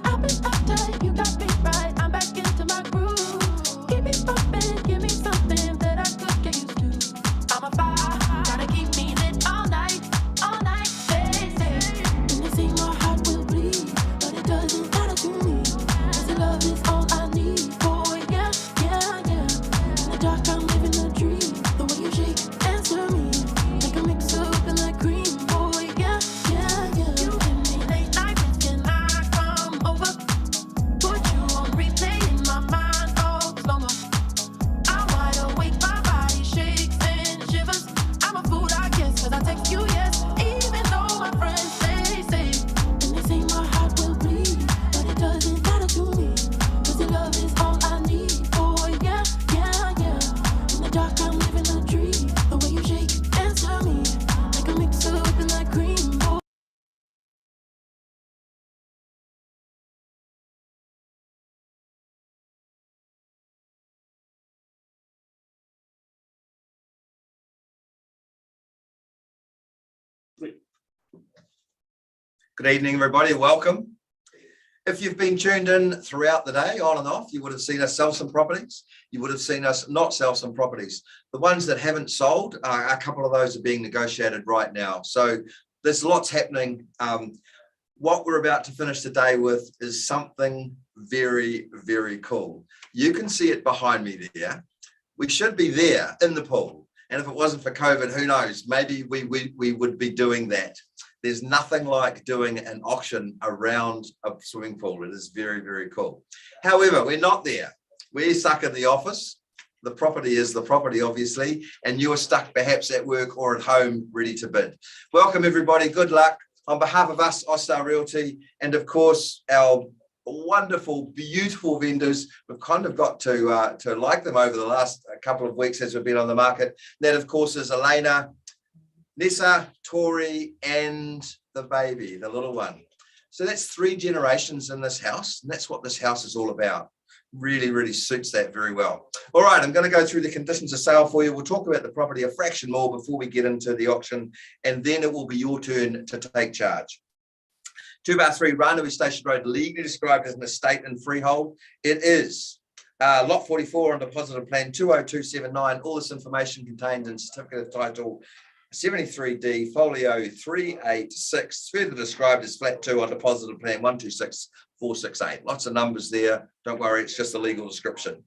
I've been uptight, you got me right, I'm back into my groove. Keep me bumping, give me something that I could get used to. I'm a fire, gotta keep me lit all night, say, say. And you see my heart will bleed, but it doesn't matter to me. Cause your love is all I need, boy, yeah, yeah, yeah. In the dark I'm living a dream, the way you shake and stir me, like a mix of open like cream, boy, yeah, yeah, yeah. You give me late night, can I come over? Put you on replay in my mind, all slow-mo. I'm wide awake, my body shakes and shivers. I'm a fool, I guess, cause I text you yes, even though my friends say. And they say my heart will bleed, but it doesn't matter to me. Cause your love is all I need, boy, yeah, yeah, yeah. In the dark I'm living a dream, the way you shake and stir me, like a mix of open like cream, boy. Good evening, everybody. Welcome. If you've been tuned in throughout the day, on and off, you would have seen us sell some properties. You would have seen us not sell some properties. The ones that haven't sold, a couple of those are being negotiated right now. So there's lots happening. What we're about to finish the day with is something very, very cool. You can see it behind me there. We should be there in the pool. And if it wasn't for COVID, who knows? Maybe we would be doing that. There's nothing like doing an auction around a swimming pool. It is very, very cool. However, we're not there. We're stuck in the office. The property is the property, obviously, and you are stuck perhaps at work or at home ready to bid. Welcome, everybody. Good luck. On behalf of us, Austar Realty, and of course, our wonderful, beautiful vendors. We've kind of got to like them over the last couple of weeks as we've been on the market. That, of course, is Elena, Nessa, Tori, and the baby, the little one. So that's 3 generations in this house, and that's what this house is all about. Really, really suits that very well. All right, I'm going to go through the conditions of sale for you. We'll talk about the property a fraction more before we get into the auction, and then it will be your turn to take charge. 2-3 Ranui Station Road, legally described as an estate and freehold. It is lot 44 on deposit of plan 20279. All this information contained in certificate of title 73D folio 386, further described as flat 2 on deposit of plan 126468. Lots of numbers there. Don't worry, it's just a legal description.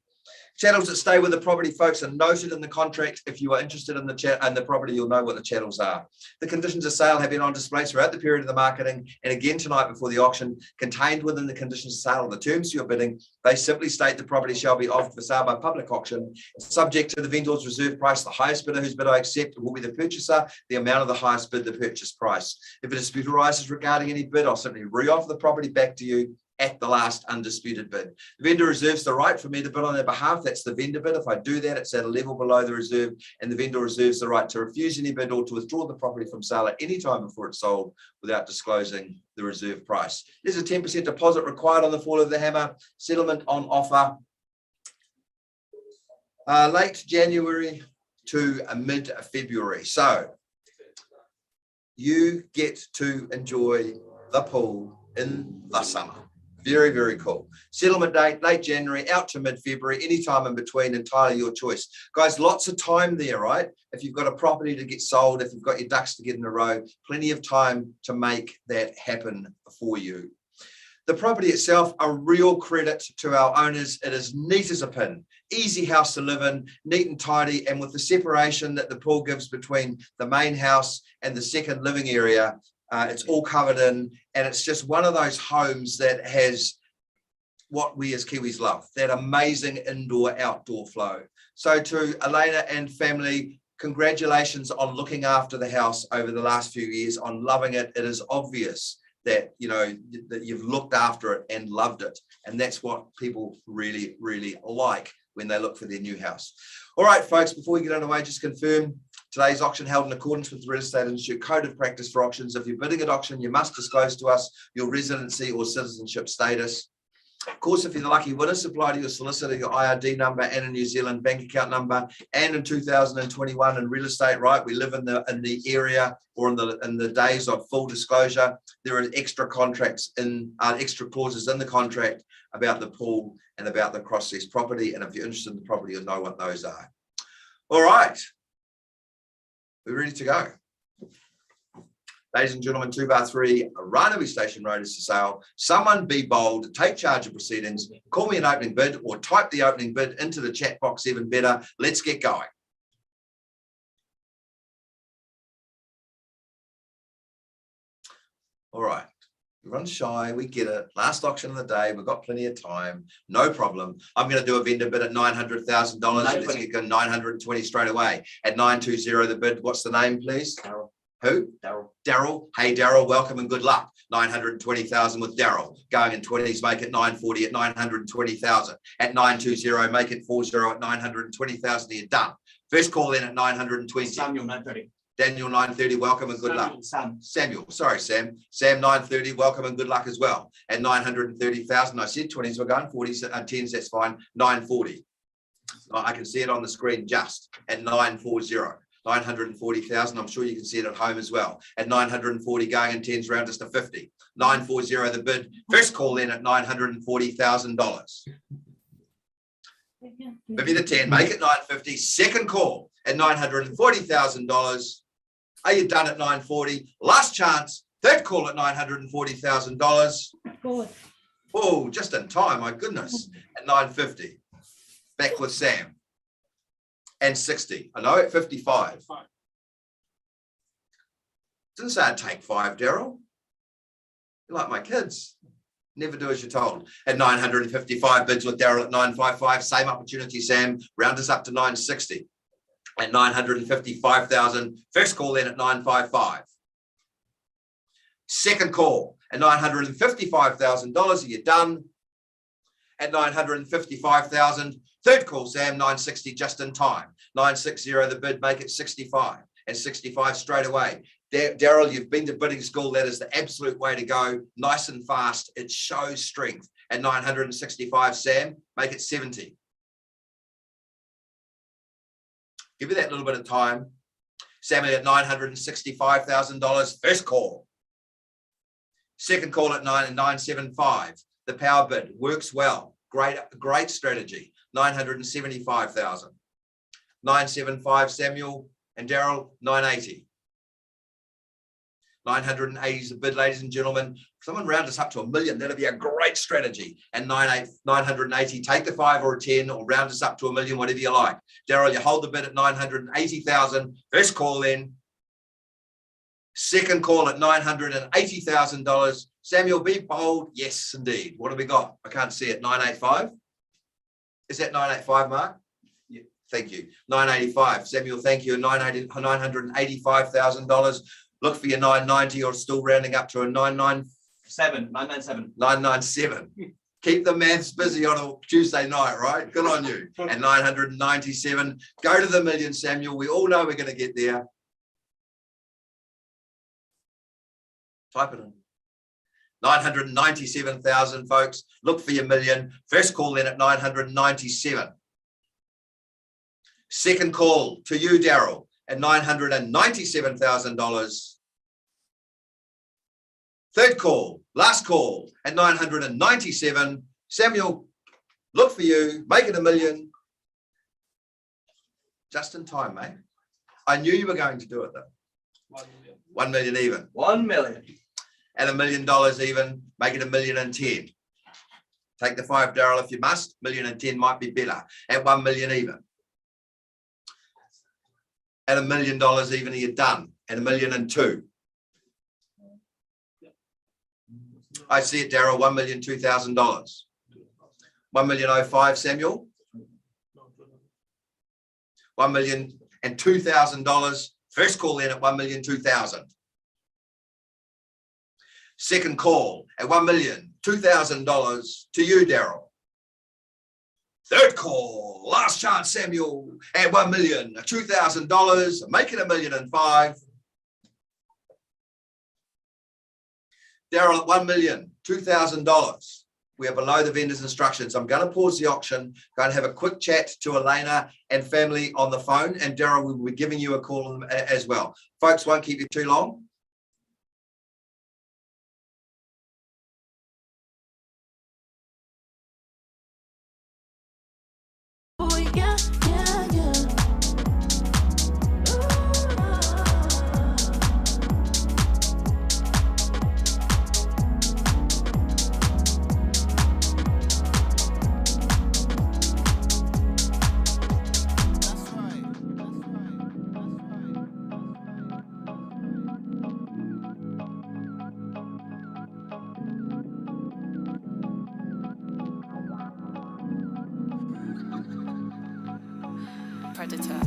Channels that stay with the property, folks, are noted in the contract. If you are interested in the property, you'll know what the channels are. The conditions of sale have been on display throughout the period of the marketing and again tonight before the auction. Contained within the conditions of sale are the terms you're bidding. They simply state the property shall be offered for sale by public auction, subject to the vendor's reserve price. The highest bidder whose bid I accept will be the purchaser. The amount of the highest bid, the purchase price. If a dispute arises regarding any bid, I'll simply re-offer the property back to you at the last undisputed bid. The vendor reserves the right for me to bid on their behalf. That's the vendor bid. If I do that, it's at a level below the reserve, and the vendor reserves the right to refuse any bid or to withdraw the property from sale at any time before it's sold without disclosing the reserve price. There's a 10% deposit required on the fall of the hammer. Settlement on offer late January to mid-February. So you get to enjoy the pool in the summer. Very, very cool. Settlement date, late January, out to mid-February, anytime in between, entirely your choice. Guys, lots of time there, right? If you've got a property to get sold, if you've got your ducks to get in a row, plenty of time to make that happen for you. The property itself, a real credit to our owners. It is neat as a pin. Easy house to live in, neat and tidy, and with the separation that the pool gives between the main house and the second living area, it's all covered in, and it's just one of those homes that has what we as Kiwis love, that amazing indoor-outdoor flow. So to Elena and family, congratulations on looking after the house over the last few years, on loving it. It is obvious that, you know, that you've looked after it and loved it, and that's what people really, really like when they look for their new house. All right, folks, before we get underway, just confirm Today's auction held in accordance with the Real Estate Institute Code of Practice for Auctions. If you're bidding at auction, you must disclose to us your residency or citizenship status. Of course, if you're the lucky winner, supply to your solicitor your IRD number and a New Zealand bank account number. And in 2021 in real estate, right, we live in the area or in the days of full disclosure. There are extra contracts extra clauses in the contract about the pool and about the cross-lease property. And if you're interested in the property, you'll know what those are. All right, we're ready to go. Ladies and gentlemen, 2-3 Ranaby Station Road is for sale. Someone be bold, take charge of proceedings, call me an opening bid or type the opening bid into the chat box, even better. Let's get going. All right, everyone's shy, we get it. Last auction of the day, we've got plenty of time, no problem. I'm going to do a vendor bid at $900,000. Let's get going 920 straight away. At 920 the bid, what's the name, please? Carol. Who? Daryl. Hey, Daryl, welcome and good luck. 920,000 with Daryl. Going in 20s, make it 940 at 920,000. At 920, make it 40 at 920,000. You're done. First call in at 920. Samuel, 930. Daniel, 930, welcome and good luck. Samuel, sorry, Sam. Sam, 930, welcome and good luck as well. At 930,000, I said 20s were going, 40s, 10s, that's fine. 940. I can see it on the screen just at 940. 940,000. I'm sure you can see it at home as well. At 940 going in 10s round just to 50. 940 the bid. First call in at $940,000. Maybe the 10, make it 950. Second call at $940,000. Are you done at 940? Last chance. Third call at $940,000. Oh, just in time, my goodness. At 950. Back with Sam. And 60. I know at 55. Didn't say I'd take 5, Daryl. You're like my kids. Never do as you're told. At 955 bids with Daryl at 955. Same opportunity, Sam. Round us up to 960. At 955,000. First call in at 955. Second call at $955,000. Are you done? At 955,000. Third call, Sam, 960 just in time. 960 the bid, make it 65. And 65 straight away. Daryl, you've been to bidding school. That is the absolute way to go. Nice and fast. It shows strength. At 965, Sam, make it 70. Give you that little bit of time. Sam at $965,000. First call. Second call at 975. The power bid works well. Great strategy. 975,000. 975 Samuel and Daryl, 980. 980 is the bid, ladies and gentlemen. Someone round us up to $1 million. That'll be a great strategy. And 980, take the 5 or a 10 or round us up to $1 million, whatever you like. Daryl, you hold the bid at 980,000. First call in. Second call at $980,000. Samuel, be bold. Yes, indeed. What have we got? I can't see it. 985. Is that 985, Mark? Yeah. Thank you. 985. Samuel, thank you. $985,000. Look for your 990 or still rounding up to a 997. 997. 997. Keep the maths busy on a Tuesday night, right? Good on you. And 997. Go to the million, Samuel. We all know we're going to get there. Type it in. 997,000, folks. Look for your million. First call in at 997. Second call to you, Daryl, at $997,000. Third call, last call at 997. Samuel, look for you. Make it $1 million. Just in time, mate. I knew you were going to do it, though. 1 million even. 1 million. At $1 million even, make it $1,010,000. Take the 5, Daryl, if you must. $1,010,000 might be better. At 1 million even. At $1 million even, are you done? At $1,002,000. I see it, Daryl. $1,002,000. $1,005,000, Samuel. $1,002,000. First call in at $1,002,000. Second call at $1,002,000 to you, Daryl. Third call, last chance, Samuel, at $1 million, $2,000, making $1,005,000. Daryl at $1 million, $2,000. We are below the vendor's instructions. I'm going to pause the auction, going to have a quick chat to Elena and family on the phone, and Daryl will be giving you a call as well. Folks, won't keep you too long. Oh, yeah, yeah, yeah. Predator.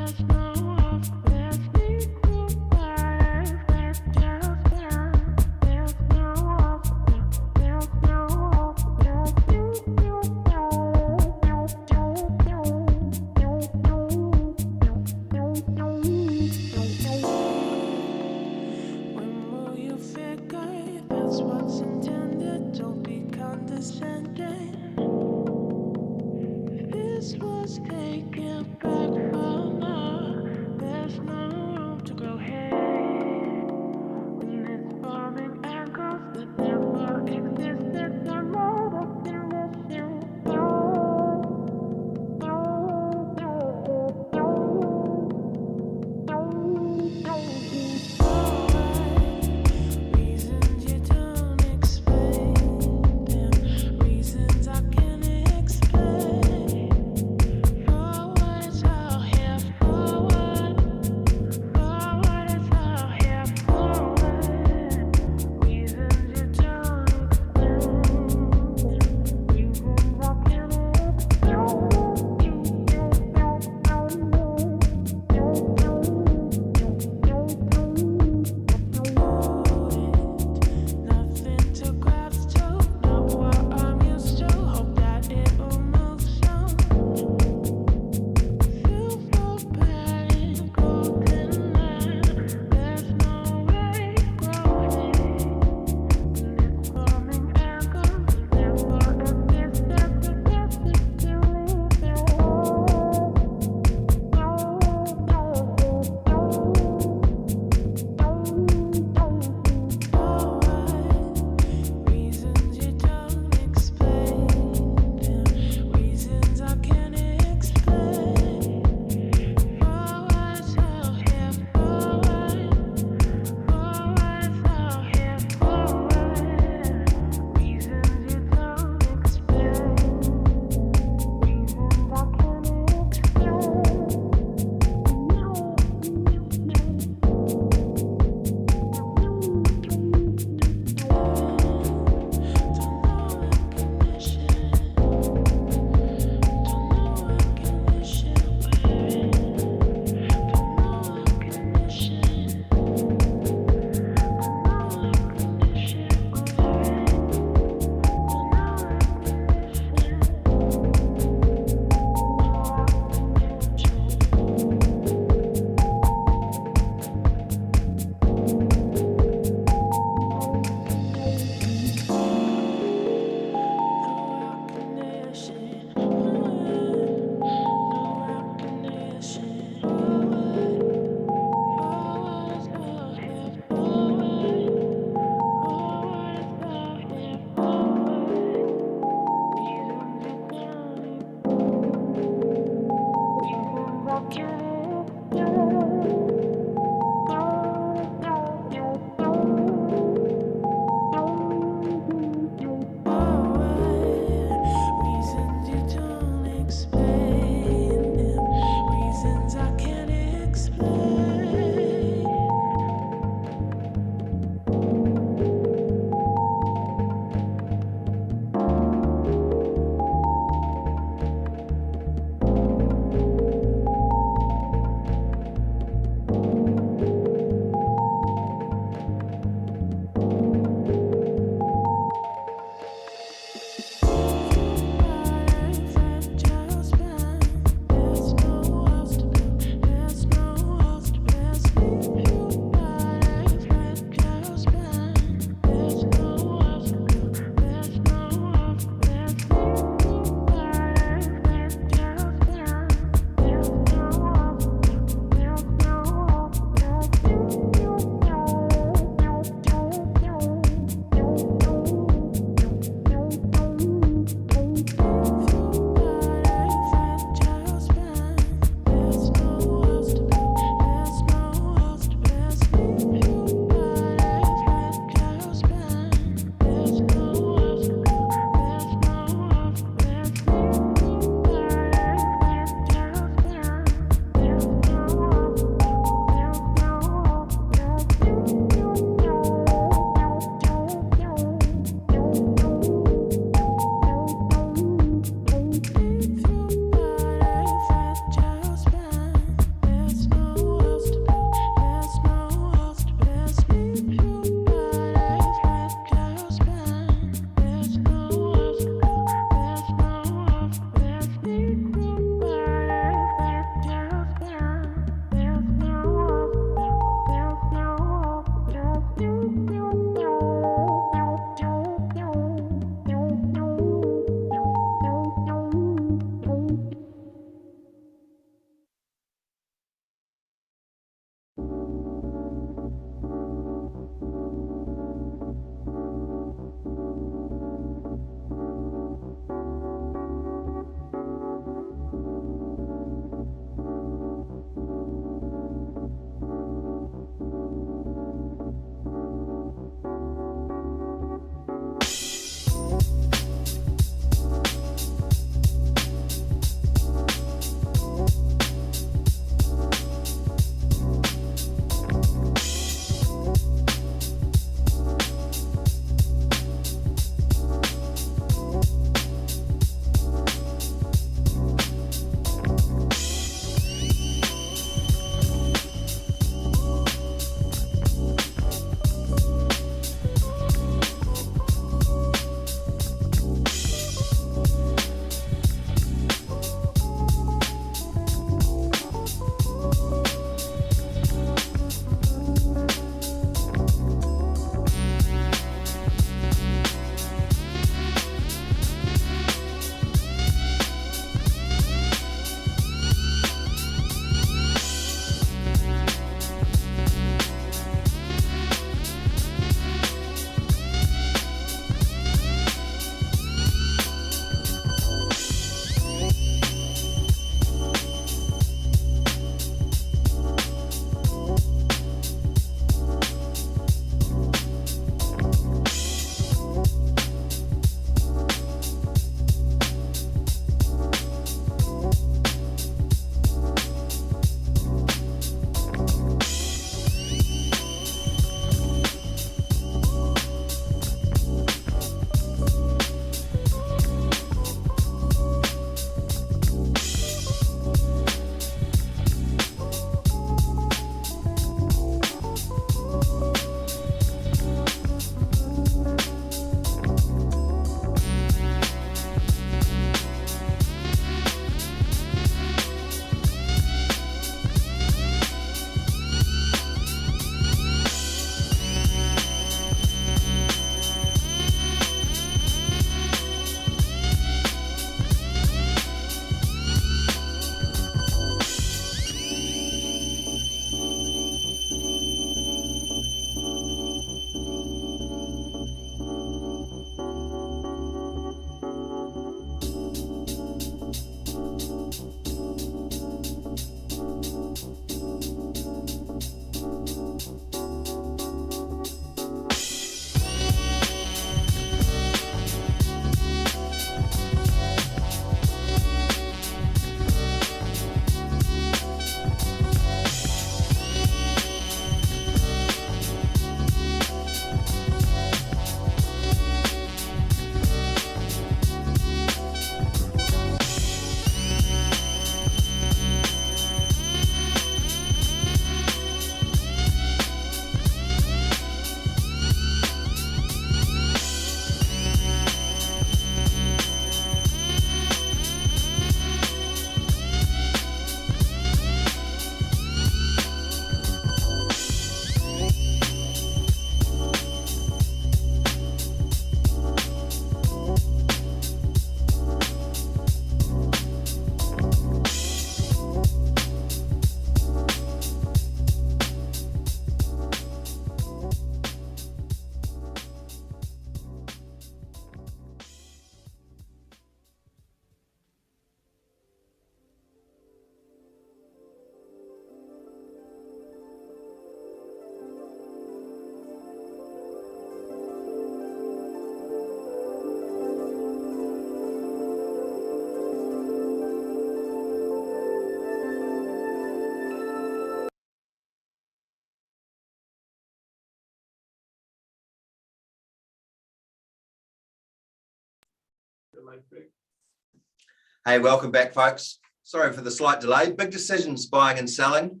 Hey, welcome back, folks. Sorry for the slight delay. Big decisions buying and selling.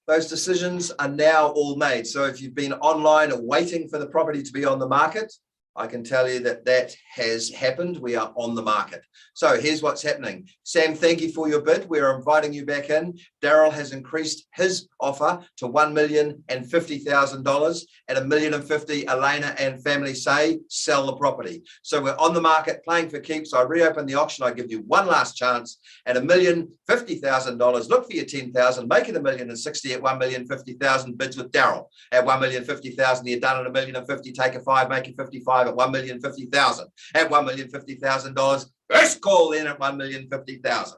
Those decisions are now all made. So if you've been online waiting for the property to be on the market, I can tell you that that has happened. We are on the market. So here's what's happening. Sam, thank you for your bid. We're inviting you back in. Daryl has increased his offer to $1,050,000 at $1,050,000. Elena and family say sell the property. So we're on the market playing for keeps. I reopen the auction. I give you one last chance at $1,050,000. Look for your 10,000. Make it $1,060,000 at $1,050,000. Bids with Daryl at $1,050,000. You're done at $1,050,000. Take a 5, make it 55 at $1,050,000. At $1,050,000. First call in at $1,050,000.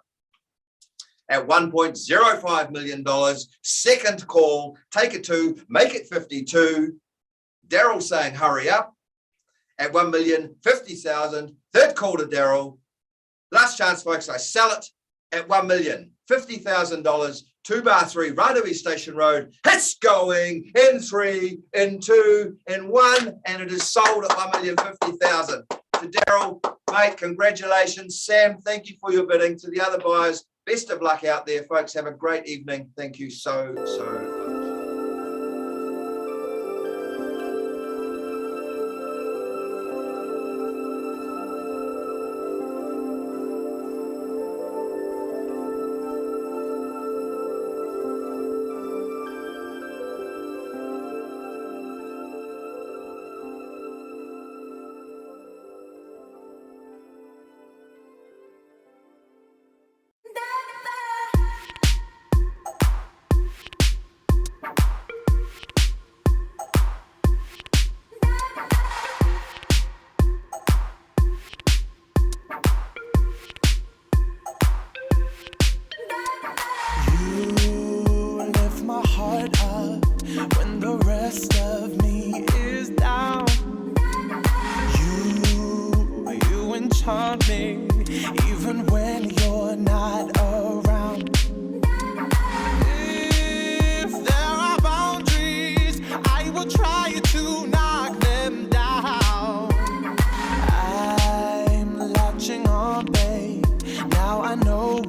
At $1.05 million, second call, take it to, make it 52. Daryl saying hurry up at $1,050,000. Third call to Daryl. Last chance, folks, I sell it at $1,050,000. 2-3, Ranui Station Road. It's going in 3, in 2, in 1, and it is sold at $1,050,000. To Daryl, mate, congratulations. Sam, thank you for your bidding. To the other buyers, best of luck out there, folks. Have a great evening. Thank you so